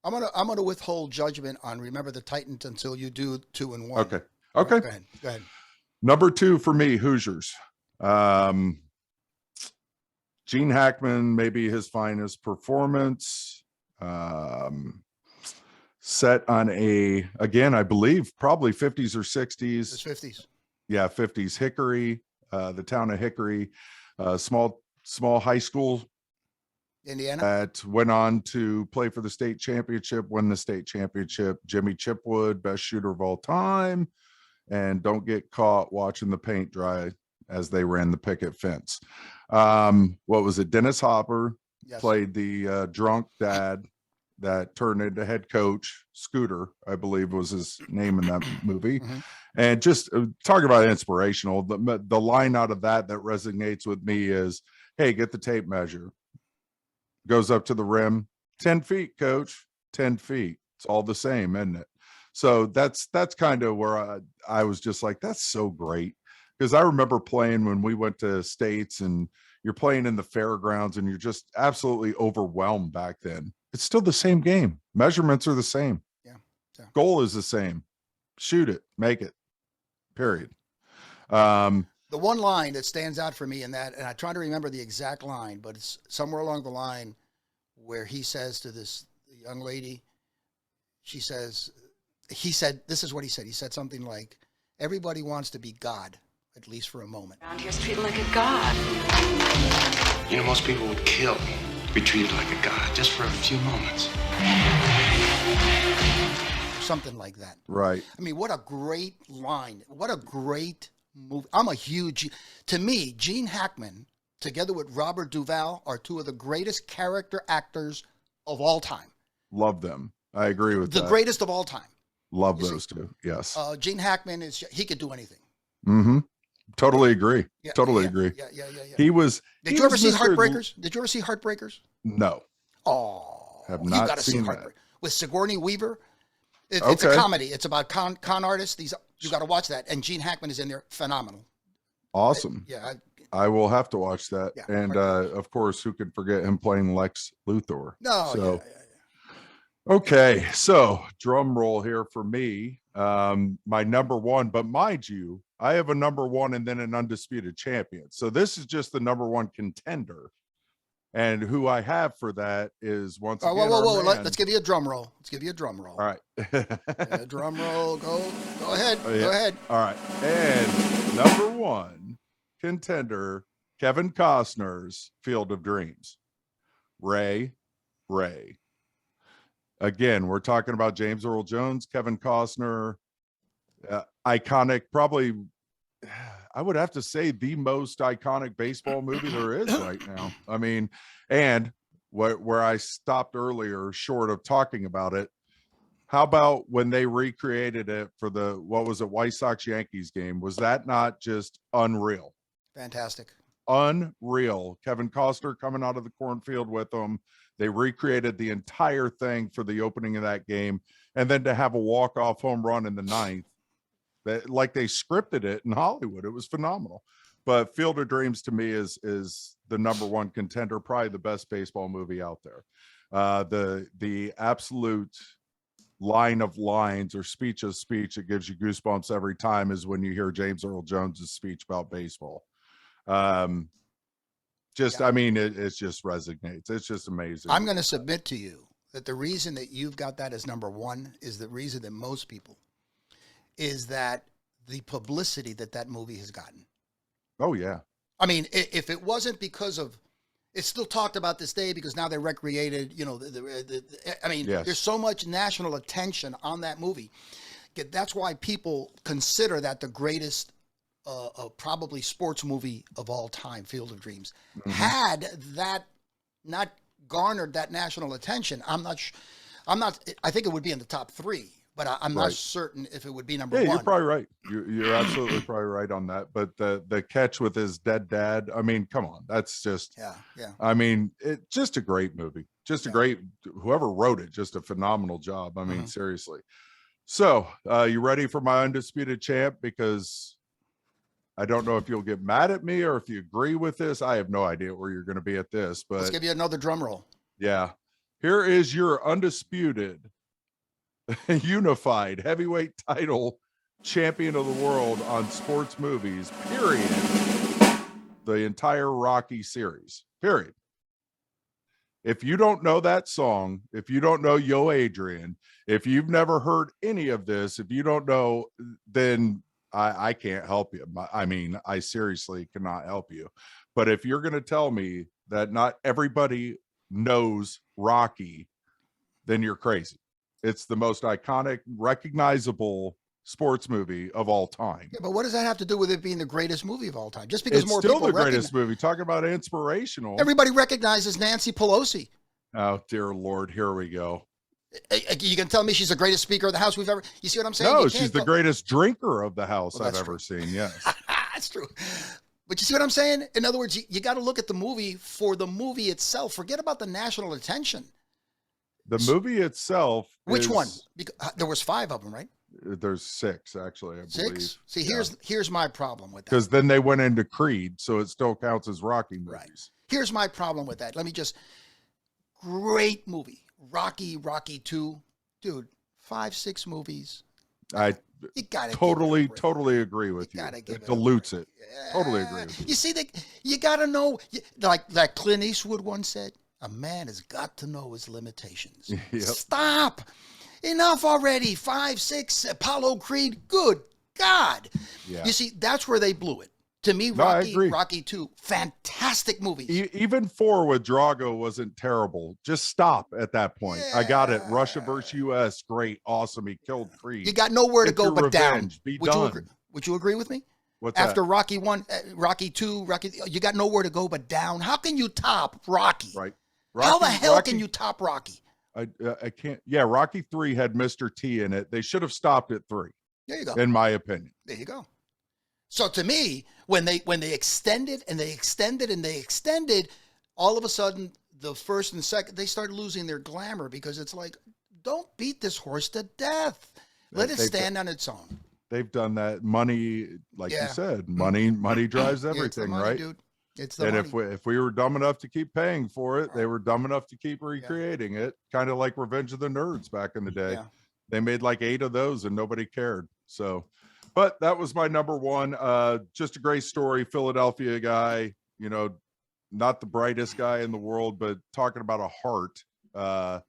I'm gonna withhold judgment on Remember the Titans until you do 2 and 1. Okay. Go ahead. Number 2 for me, Hoosiers. Gene Hackman, maybe his finest performance. Set on again, I believe probably 50s or 60s. It's 50s. Yeah, 50s. Hickory, the town of Hickory, small high school, Indiana, that went on to play for the state championship, win the state championship. Jimmy Chipwood, best shooter of all time. And don't get caught watching the paint dry as they ran the picket fence. What was it? Dennis Hopper played the drunk dad that turned into head coach. Scooter, I believe, was his name in that movie. And just talking about inspirational, the line out of that resonates with me is, hey, get the tape measure. Goes up to the rim, 10 feet, coach, 10 feet. It's all the same, isn't it? So that's kind of where I was just like, that's so great. Because I remember playing when we went to states, and you're playing in the fairgrounds, and you're just absolutely overwhelmed back then. It's still the same game. Measurements are the same. Yeah. Goal is the same. Shoot it, make it, period. The one line that stands out for me in that, and I try to remember the exact line, but it's somewhere along the line where he says to this young lady, he said, this is what he said. He said something like, everybody wants to be God, at least for a moment. Around here's treated like a god. Most people would kill, be treated like a god, just for a few moments. Something like that. Right. I mean, what a great line. What a great movie. To me, Gene Hackman, together with Robert Duvall, are 2 of the greatest character actors of all time. Love them. I agree with that. The greatest of all time. Love those 2. Yes. Gene Hackman he could do anything. Mm-hmm. Totally agree. Yeah, Totally agree. Yeah. He was. Did you ever see Heartbreakers? Did you ever see Heartbreakers? No. Oh, have you not got to see seen Heartbreakers that. with Sigourney Weaver. It's a comedy. It's about con artists. You got to watch that. And Gene Hackman is in there. Phenomenal. Awesome. I will have to watch that. Yeah, and of course, who could forget him playing Lex Luthor? No. So, okay, so drum roll here for me. My number 1, but mind you, I have a number 1 and then an undisputed champion. So this is just the number 1 contender. And who I have for that is once again. Whoa. Let's give you a drum roll. All right. Drum roll. Go ahead. Go ahead. All right. And number 1 contender, Kevin Costner's Field of Dreams. Ray. Again, we're talking about James Earl Jones, Kevin Costner, iconic, probably, I would have to say the most iconic baseball movie there is right now. I mean, and where I stopped earlier, short of talking about it, how about when they recreated it for the, what was it, White Sox Yankees game? Was that not just unreal? Fantastic. Unreal. Kevin Costner coming out of the cornfield with them. They recreated the entire thing for the opening of that game. And then to have a walk-off home run in the ninth, that, like they scripted it in Hollywood. It was phenomenal. But Field of Dreams to me is the number one contender, probably the best baseball movie out there. The absolute line of lines or speech of speech that gives you goosebumps every time is when you hear James Earl Jones's speech about baseball. I mean, it just resonates. It's just amazing. I'm going to submit to you that the reason that you've got that as number one is the reason that most people is that the publicity that movie has gotten. Oh yeah. I mean, if it wasn't because of, it's still talked about this day because now they're recreated, I mean, yes. There's so much national attention on that movie. That's why people consider that the greatest probably sports movie of all time, Field of Dreams. Mm-hmm. Had that not garnered that national attention, I think it would be in the top three, but I'm not certain if it would be number one. You're probably right. You're absolutely probably right on that. But the catch with his dead dad, I mean, come on, that's just, yeah. I mean, it's just a great movie, just a great, whoever wrote it, just a phenomenal job. I mean, seriously. So you ready for my undisputed champ? Because I don't know if you'll get mad at me or if you agree with this. I have no idea where you're going to be at this, but let's give you another drum roll. Yeah. Here is your undisputed unified heavyweight title champion of the world on sports movies, period. The entire Rocky series, period. If you don't know that song, if you don't know Yo Adrian, if you've never heard any of this, if you don't know, then I can't help you. I mean, I seriously cannot help you. But if you're going to tell me that not everybody knows Rocky, then you're crazy. It's the most iconic, recognizable sports movie of all time. Yeah, but what does that have to do with it being the greatest movie of all time? Just because it's more still people the greatest movie. Talking about inspirational. Everybody recognizes Nancy Pelosi. Oh, dear Lord. Here we go. You can tell me she's the greatest speaker of the House we've ever. You see what I'm saying? No, she's the greatest drinker of the House I've ever seen. Yes, that's true. But you see what I'm saying? In other words, you got to look at the movie for the movie itself. Forget about the national attention. The movie itself. Which one? Because there was 5 of them, right? There's 6 actually. I believe. 6. See, here's my problem with that. Because then they went into Creed, so it still counts as Rocky movies. Right. Here's my problem with that. Let me just. Great movie. Rocky 2, dude, 5, 6 movies. You gotta totally agree with you. It dilutes it. Yeah. Totally agree with you. You see, you gotta know, like Clint Eastwood once said, a man has got to know his limitations. Yep. Stop. Enough already. 5, 6, Apollo Creed. Good God. Yeah. You see, that's where they blew it. To me, Rocky 2, fantastic movies. Even 4 with Drago wasn't terrible. Just stop at that point. Yeah. I got it. Russia versus U.S. Great. Awesome. He killed Creed. You got nowhere to go but down. Would you agree with me? What's After that? Rocky 1, Rocky 2, you got nowhere to go but down. How can you top Rocky? Right. How the hell can you top Rocky? I can't. Yeah, Rocky 3 had Mr. T in it. They should have stopped at 3. There you go. In my opinion. There you go. So to me, when they extended and they extended and they extended, all of a sudden the first and second, they started losing their glamour because it's like, don't beat this horse to death. Let it stand on its own. They've done that. Money, like you said, money drives everything, money, right? Dude. It's the money. If we were dumb enough to keep paying for it, they were dumb enough to keep recreating it. Kind of like Revenge of the Nerds back in the day. Yeah. They made like 8 of those and nobody cared. So. But that was my number one. Just a great story. Philadelphia guy, not the brightest guy in the world, but talking about a heart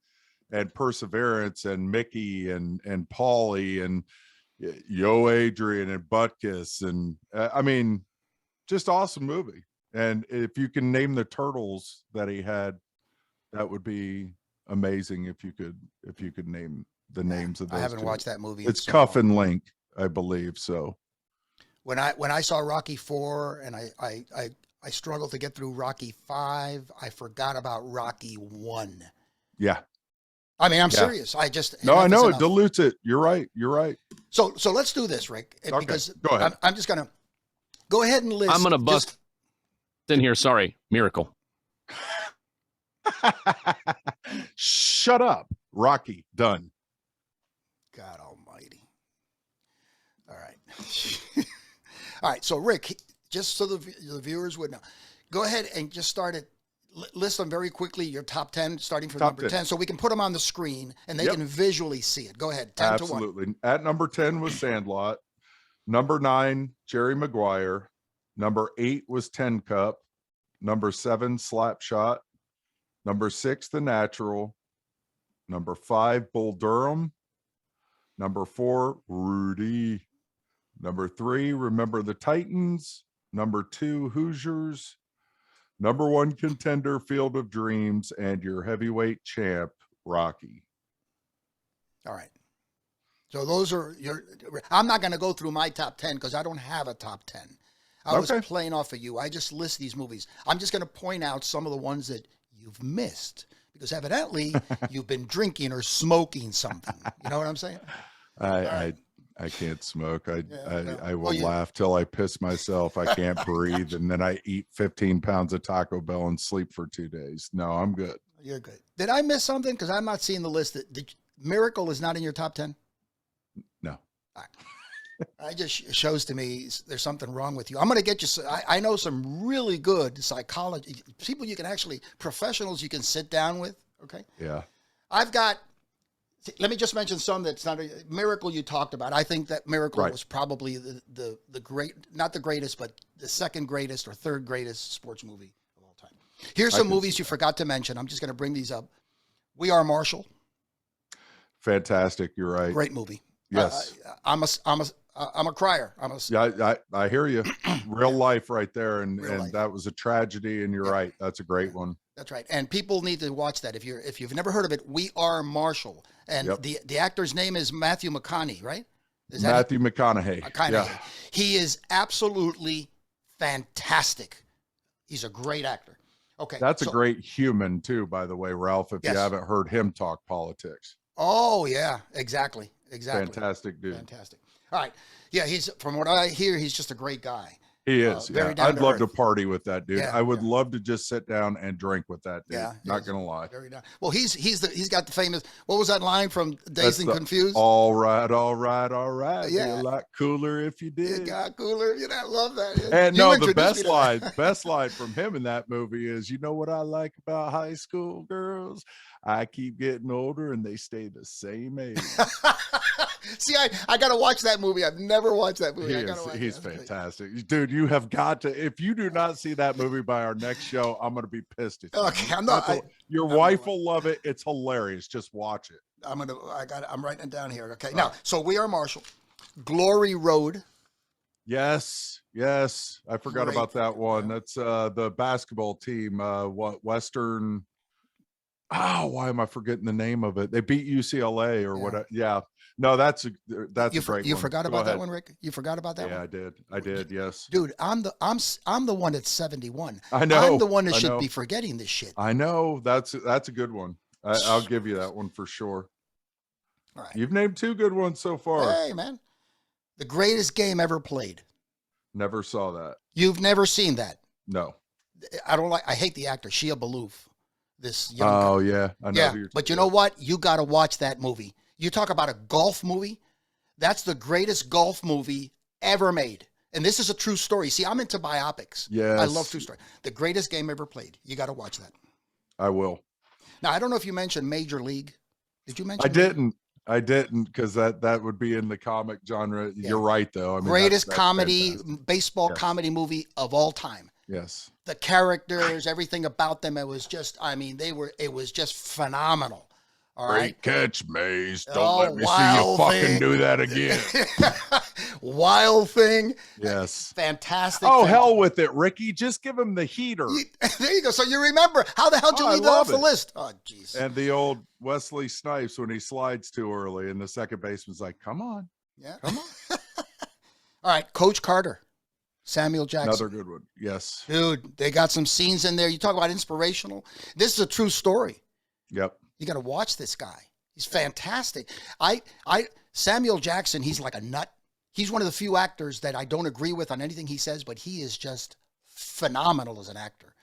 and perseverance, and Mickey and Paulie and Yo Adrian and Butkus. And I mean, just awesome movie. And if you can name the turtles that he had, that would be amazing. If you could name the names of those. I haven't watched that movie. It's Cuff and Link, I believe so. When I saw Rocky 4 and I struggled to get through Rocky 5, I forgot about Rocky 1. Yeah. I mean, I'm serious. I just no, I know enough. it dilutes it. You're right. You're right. So let's do this, Rick, Okay, because go ahead. I'm just gonna go ahead and list. I'm gonna bust in here. Sorry, Miracle. Shut up, Rocky. Done. God Almighty. All right, all right. So Rick, just so the viewers would know, go ahead and just start it. List them very quickly, your top 10, starting from Top number 10, so we can put them on the screen and they Yep. can visually see it. Go ahead, 10 to 1. Absolutely. At number 10 was Sandlot. Number 9, Jerry Maguire. Number 8 was 10 Cup. Number 7, Slapshot. Number 6, The Natural. Number 5, Bull Durham. Number 4, Rudy. Number 3, Remember the Titans. Number 2, Hoosiers. Number 1 contender, Field of Dreams, and your heavyweight champ, Rocky. All right. So those are your. I'm not going to go through my top 10 because I don't have a top 10. I was Okay. playing off of you. I just list these movies. I'm just going to point out some of the ones that you've missed because evidently you've been drinking or smoking something. You know what I'm saying? I can't smoke. I will Well, you- laugh till I piss myself. I can't breathe, and then I eat 15 pounds of Taco Bell and sleep for 2 days. No, I'm good. You're good. Did I miss something? Because I'm not seeing the list. Miracle is not in your top 10? No. I just shows to me there's something wrong with you. I'm going to get you. I know some really good psychology people. You can actually professionals you can sit down with. Okay. Yeah. I've got. Let me just mention some that's not a Miracle you talked about. I think that Miracle Right. was probably the great, not the greatest, but the second greatest or third greatest sports movie of all time. Here's some can movies you forgot to mention. I'm just going to bring these up. We Are Marshall. Fantastic. You're right. Great movie. Yes. I'm a crier. Yeah, I hear you. Real life right there. And, Real and life. that was a tragedy. And you're right. That's a great one. That's right. And people need to watch that. If you've never heard of it, We Are Marshall. And Yep. the actor's name is Matthew McConaughey, right? Is that Matthew McConaughey. kind of Yeah. He is absolutely fantastic. He's a great actor. Okay. That's so- a great human too, by the way, Ralph, if Yes. you haven't heard him talk politics. Oh yeah, exactly. Fantastic dude. Fantastic. All right. Yeah, he's from what I hear, he's just a great guy. He is. very Yeah. down I'd to love to earth. party with that dude. Yeah, I would yeah. love to just sit down and drink with that dude. Yeah, Not yes. gonna lie. Very down. Well, he's got the famous. What was that line from That's Dazed and the, Confused? All right, all right, all right. Yeah. Be a lot cooler if you It did. got cooler. You know, I love that. And You no, the introduced best me to line, that. best line from him in that movie is, you know what I like about high school girls? I keep getting older and they stay the same age. See, I got to watch that movie. I've never watched that movie. He's fantastic. Dude, you have got to, if you do not see that movie by our next show, I'm going to be pissed at you. Okay, I'm not. Your wife will love it. It's hilarious. Just watch it. I'm writing it down here. Okay. Now, so We Are Marshall, Glory Road. Yes. I forgot Great about that movie, one. yeah. That's the basketball team. Western. Oh, why am I forgetting the name of it? They beat UCLA or Yeah. whatever. Yeah. No, that's a great You one. forgot Go about that ahead. one, Rick? You forgot about that Yeah, one? I did. Yes. Dude, I'm the one that's 71. I know. I'm the one that I should know. be forgetting this shit. I know. That's a good one. I'll give you that one for sure. All right. You've named 2 good ones so far. Hey, man. The greatest game ever played. Never saw that. You've never seen that. No. I hate the actor, Shia LaBeouf. This young Oh yeah, I know. yeah, who you're but you talking know what? You got to watch that movie. You talk about a golf movie. That's the greatest golf movie ever made. And this is a true story. See, I'm into biopics. Yes. I love true story. The greatest game ever played. You got to watch that. I will. Now, I don't know if you mentioned Major League. Did you mention? I didn't because that would be in the comic genre. Yeah. You're right though. I mean, Greatest that's comedy, fantastic. baseball Yes. comedy movie of all time. Yes. The characters, everything about them, it was just phenomenal. All right. Great catch, Maze. Don't Oh, let me see you Wild fucking Thing. do that again. Wild Thing. Yes. Fantastic. Oh, thing. hell with it, Ricky. Just give him the heater. There you go. So you remember. How the hell did you Oh, I leave that off love the it. list? Oh, jeez. And the old Wesley Snipes when he slides too early and the second baseman's like, come on. Yeah. Come on. All right, Coach Carter, Samuel Jackson. Another good one. Yes. Dude, they got some scenes in there. You talk about inspirational. This is a true story. Yep. You got to watch this guy. He's fantastic. Samuel Jackson, he's like a nut. He's one of the few actors that I don't agree with on anything he says, but he is just phenomenal as an actor.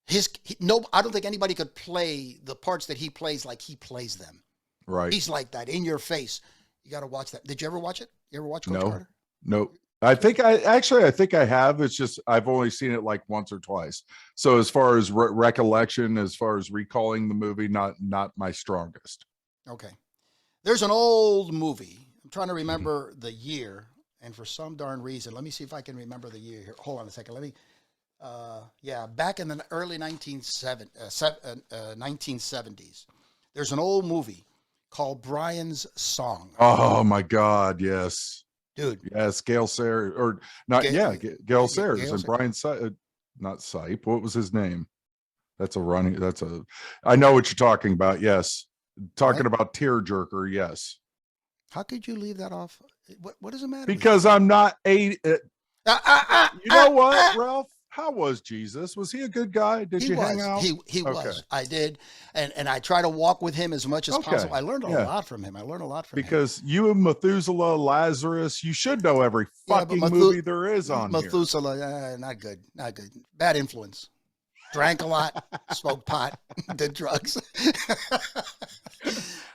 I don't think anybody could play the parts that he plays like he plays them. Right. He's like that, in your face. You got to watch that. Did you ever watch it? You ever watch Coach Carter? No. I think I have. It's just I've only seen it like once or twice. So as far as recollection, as far as recalling the movie, not my strongest. Okay. There's an old movie. I'm trying to remember the year, and for some darn reason, let me see if I can remember the year here. Hold on a second. Let me. Back in the early 1970s, there's an old movie called Brian's Song. Oh my God, yes. Dude. Yes, Gail Sayers, or not, Gail Sayers and Brian not Sipe. What was his name? I know what you're talking about, yes. Talking about Tearjerker, yes. How could you leave that off? What does it matter? Because I'm not you know what, Ralph? How was Jesus? Was he a good guy? Did you hang out? He was. I did. And I try to walk with him as much as possible. I learned a lot from him. Because you and Methuselah, Lazarus, you should know every fucking movie there is on Methuselah, not good. Not good. Bad influence. Drank a lot, smoked pot, did drugs.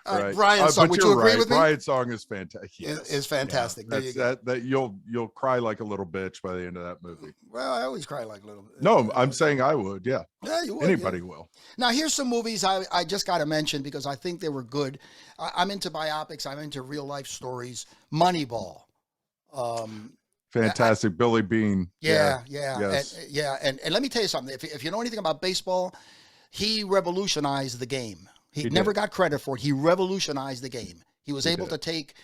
Right. Brian's Song, would you agree with me? Brian's Song is fantastic. Yes. Is fantastic. Yeah. That you'll cry like a little bitch by the end of that movie. Well, I always cry like a little bit. No, I'm saying I would. Yeah. Yeah, you would. Anybody will. Now, here's some movies I just got to mention because I think they were good. I'm into biopics. I'm into real life stories. Moneyball. Fantastic. Billy Bean. Yeah. Yes. And let me tell you something. If you know anything about baseball, he revolutionized the game. He never got credit for it. He revolutionized the game. He was able to take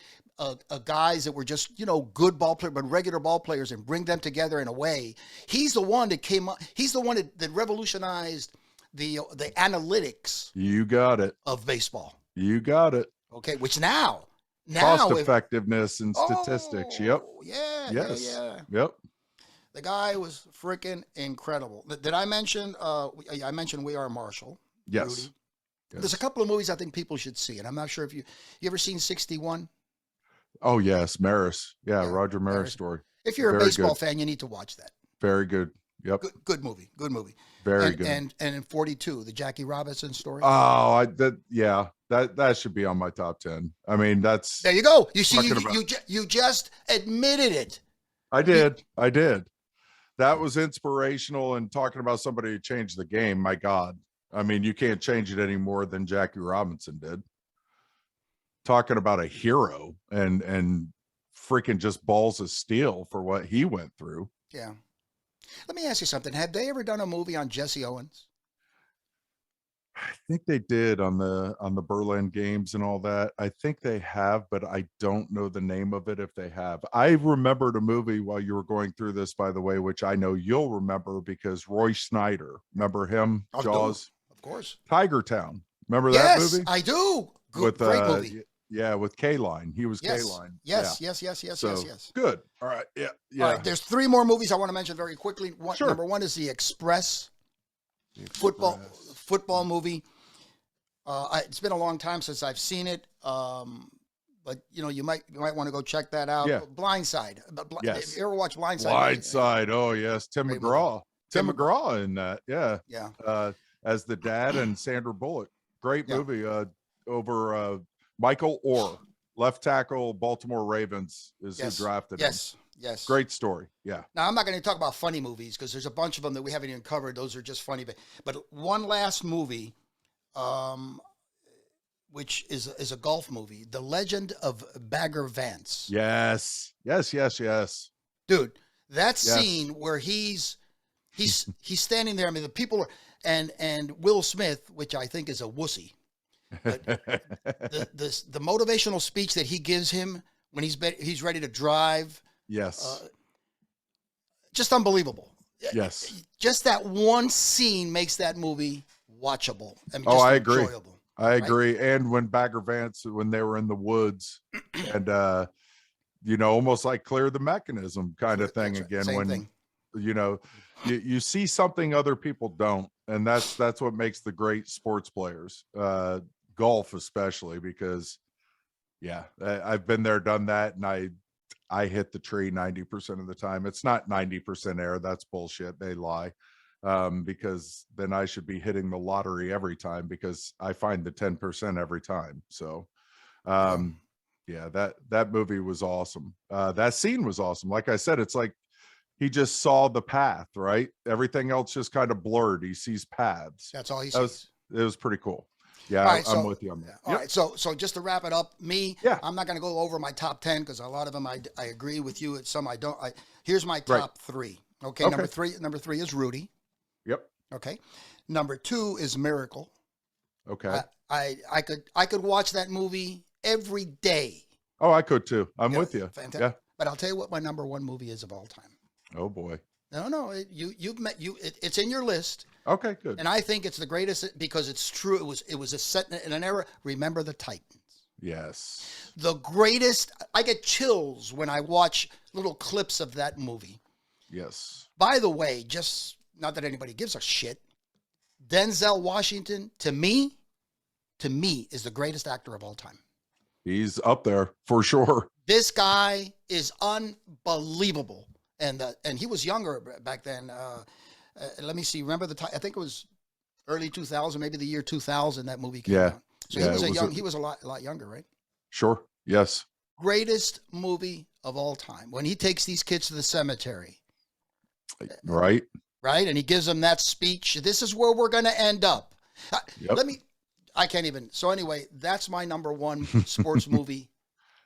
guys that were just, good ball players, but regular ball players and bring them together in a way. He's the one that came up. He's the one that revolutionized the analytics. You got it. Of baseball. You got it. Okay. Which now cost effectiveness and statistics. Yep. Yeah. Yes. Yeah. Yep. The guy was freaking incredible. Did I mention? I mentioned We Are Marshall. Yes. Rudy. Yes. There's a couple of movies I think people should see, and I'm not sure if you ever seen 61. Oh yes, Maris. Yeah, Roger Maris story. If you're a baseball fan, you need to watch that. Very good. Yep. Good movie. Good movie. Very good. And in 42, the Jackie Robinson story. Oh, that should be on my top 10. I mean, that's there. You go. You see, you just admitted it. I did. That was inspirational, and talking about somebody who changed the game. My God. I mean, you can't change it any more than Jackie Robinson did. Talking about a hero and freaking just balls of steel for what he went through. Yeah. Let me ask you something. Have they ever done a movie on Jesse Owens? I think they did on the Berlin Games and all that. I think they have, but I don't know the name of it if they have. I remembered a movie while you were going through this, by the way, which I know you'll remember because Roy Schneider, remember him? Jaws. Of course. Tiger Town. Remember that movie? Yes, I do. Great movie. Yeah, with K-Line. He was yes. K-Line. Yes. Good. All right. Yeah. All right. There's 3 more movies I want to mention very quickly. Number 1 is The Express. Football movie. It's been a long time since I've seen it. But you might want to go check that out. Yeah. Blindside. Yes. You ever watch Blindside? Blindside. Oh yes. Tim McGraw. Tim McGraw in that. Yeah. Yeah. As the dad and Sandra Bullock. Great movie. Over Michael Orr, left tackle, Baltimore Ravens is who drafted him. Yes. Great story. Yeah. Now I'm not going to talk about funny movies because there's a bunch of them that we haven't even covered. Those are just funny. But one last movie, which is a golf movie, The Legend of Bagger Vance. Yes. Dude, that scene where he's standing there. I mean, the people are and Will Smith, which I think is a wussy. But the motivational speech that he gives him when he's ready to drive. Yes. Just unbelievable. Yes. Just that one scene makes that movie watchable. I mean, I agree. Enjoyable, I agree. And when Bagger Vance, when they were in the woods and almost like clear the mechanism kind of thing That's right. again. Same When, thing. you see something other people don't. And that's what makes the great sports players, golf, especially because I've been there, done that. And I hit the tree 90% of the time. It's not 90% air. That's bullshit. They lie. Because then I should be hitting the lottery every time because I find the 10% every time. So, that movie was awesome. That scene was awesome. Like I said, it's like he just saw the path, right? Everything else just kind of blurred. He sees paths. That's all he sees. It was pretty cool. Yeah, All right, I'm so- with you on that. All right, so just to wrap it up, Yeah. I'm not going to go over my top 10 because a lot of them I agree with you. Some I don't. Here's my Right. top 3. Okay, Okay. number three is Rudy. Yep. Okay, number 2 is Miracle. Okay. I could watch that movie every day. Oh, I could too. I'm with you. Fantastic. Yeah. But I'll tell you what my number 1 movie is of all time. Oh boy. No, it's in your list. Okay, good. And I think it's the greatest because it's true. It was a set in an era. Remember the Titans. Yes. The greatest. I get chills when I watch little clips of that movie. Yes. By the way, just not that anybody gives a shit, Denzel Washington, to me, is the greatest actor of all time. He's up there for sure. This guy is unbelievable. And he was younger back then. Let me see. Remember I think it was early 2000, maybe the year 2000 that movie came out. So he was a lot younger, right? Sure. Yes. Greatest movie of all time. When he takes these kids to the cemetery, Right. right? And he gives them that speech. This is where we're going to end up. Yep. I can't even. So anyway, that's my number 1 sports movie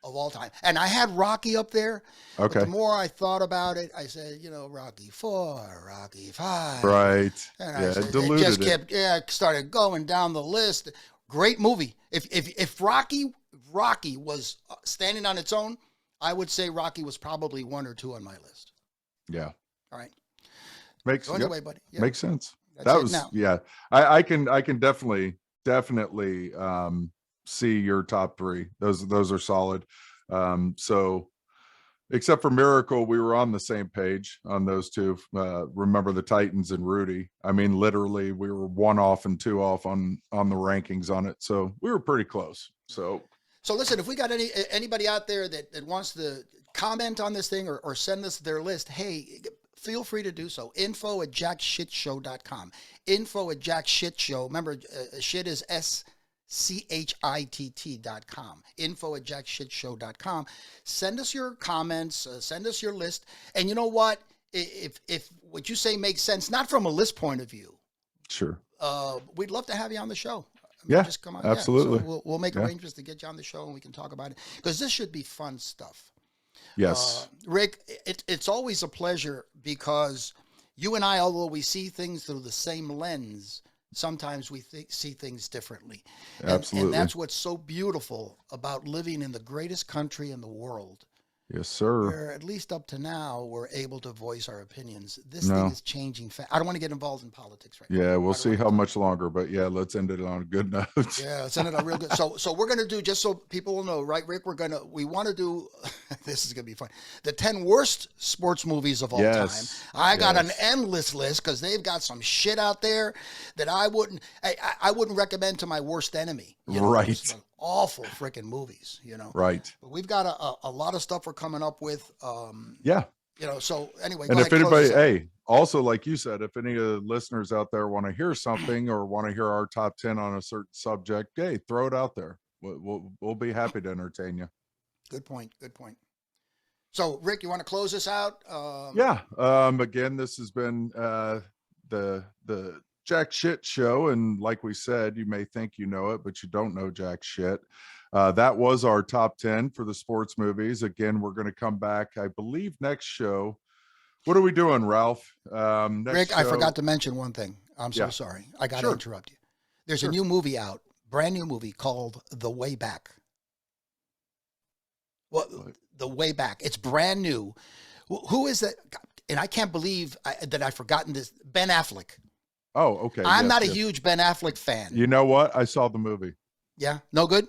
of all time. And I had Rocky up there. Okay. But the more I thought about it, I said, Rocky 4, Rocky 5. Right. And Yeah, I said, diluted it just it. kept, started going down the list. Great movie. If Rocky was standing on its own, I would say Rocky was probably 1 or 2 on my list. Yeah. All right. Makes So anyway, buddy. Yeah, makes sense. that's That it was now. I can definitely see your top 3. Those are solid. So except for Miracle, we were on the same page on those 2. Remember the Titans and Rudy. I mean, literally we were 1 off and 2 off on the rankings on it. So we were pretty close. So listen, if we got anybody out there that wants to comment on this thing or send us their list, hey, feel free to do so. info@jackshitshow.com. info@jackshitshow. Remember, shit is SCHITT.com. info@jackshitshow.com. Send us your comments. Send us your list. And you know what? If what you say makes sense, not from a list point of view, sure. we'd love to have you on the show. Yeah, just come on. absolutely. Yeah, so we'll make arrangements to get you on the show and we can talk about it because this should be fun stuff. Yes. Rick, it's always a pleasure because you and I, although we see things through the same lens, sometimes we see things differently. Absolutely. And that's what's so beautiful about living in the greatest country in the world. Yes, sir. Where at least up to now, we're able to voice our opinions. This No. thing is changing fast. I don't want to get involved in politics right now. Yeah, we'll I don't see wanna how talk- much longer, but yeah, let's end it on a good note. Yeah, it's ended up real good. So we're gonna do, just so people will know, right, Rick? We want to do. This is gonna be fun. The 10 worst sports movies of all Yes, time. I got an yes. endless list because they've got some shit out there that I wouldn't recommend to my worst enemy. Right. Just some awful freaking movies. Right. But we've got a lot of stuff we're coming up with. Yeah. So anyway, And go if ahead, close anybody, this out. hey, also, like you said, if any of the listeners out there want to hear something or want to hear our top 10 on a certain subject, hey, throw it out there. We'll be happy to entertain you. Good point. So, Rick, you want to close this out? Yeah. Again, this has been the Jack Shit Show. And like we said, you may think you know it, but you don't know Jack Shit. That was our top 10 for the sports movies. Again, we're going to come back, I believe, next show. What are we doing, Ralph? Next Rick, I show- forgot to mention one thing. I'm so Yeah. sorry. I got to Sure. interrupt you. There's Sure. a new movie out, brand new movie called The Way Back. Well, The Way Back. It's brand new. Who is that? And I can't believe that I've forgotten this. Ben Affleck. Oh, okay. I'm yes, not a yes. huge Ben Affleck fan. You know what? I saw the movie. Yeah? No good?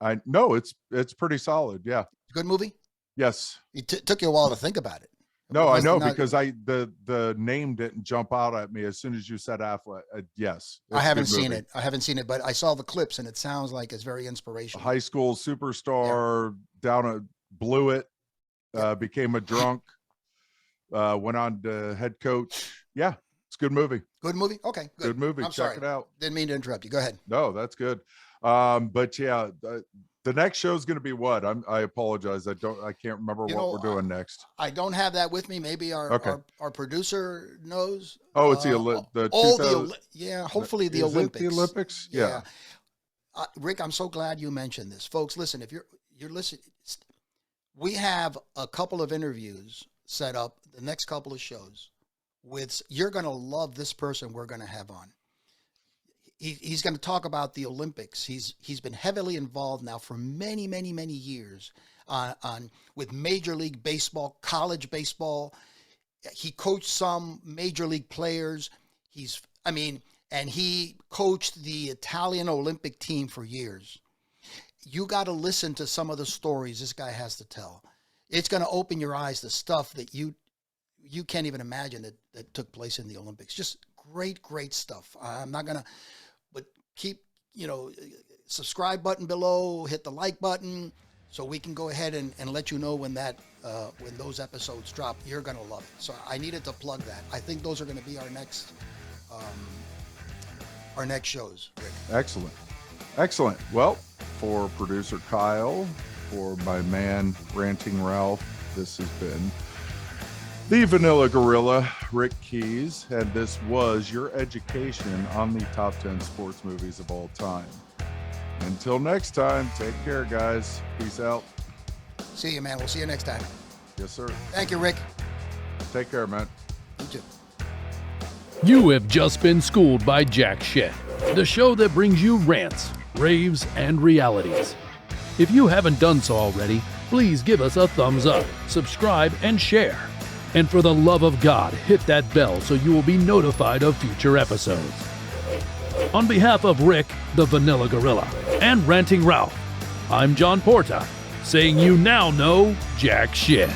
I know it's pretty solid. Yeah. Good movie? Yes. It took you a while to think about it. No, I Must know not- because the name didn't jump out at me as soon as you said Affleck. Yes. I it's a haven't good seen movie. it. I haven't seen it, but I saw the clips and it sounds like it's very A inspirational. high school superstar blew it, became a drunk, went on to head coach. Yeah, it's a good movie. Good movie? Okay, good. Good movie. I'm Check sorry. it out. Didn't mean to interrupt you. Go ahead. No, that's good. But yeah, the next show is going to be what? I apologize. I can't remember You what know, we're doing next. I don't have that with me. Maybe our Okay. our producer knows. Oh, it's the hopefully the is it Olympics. the Olympics. Yeah. Rick, I'm so glad you mentioned this, folks. Listen, if you're listening, we have a couple of interviews set up. The next couple of shows you're going to love this person we're going to have on. He's going to talk about the Olympics. He's been heavily involved now for many, many, many years with Major League Baseball, college baseball. He coached some Major League players. And he coached the Italian Olympic team for years. You got to listen to some of the stories this guy has to tell. It's going to open your eyes to stuff that you can't even imagine that took place in the Olympics. Just great stuff. I'm not going to, but keep, subscribe button below, hit the like button so we can go ahead and let you know when when those episodes drop. You're going to love it. So I needed to plug that. I think those are going to be our next shows, Rick. Excellent. Well, for producer Kyle, for my man Ranting Ralph, this has been the Vanilla Gorilla, Rick Keys, and this was your education on the top 10 sports movies of all time. Until next time, take care, guys. Peace out. See you, man. We'll see you next time. Yes, sir. Thank you, Rick. Take care, man. You too. You have just been schooled by Jack Shit, the show that brings you rants, raves, and realities. If you haven't done so already, please give us a thumbs up, subscribe, and share. And for the love of God, hit that bell so you will be notified of future episodes. On behalf of Rick, the Vanilla Gorilla, and Ranting Ralph, I'm John Porta, saying you now know Jack Shit.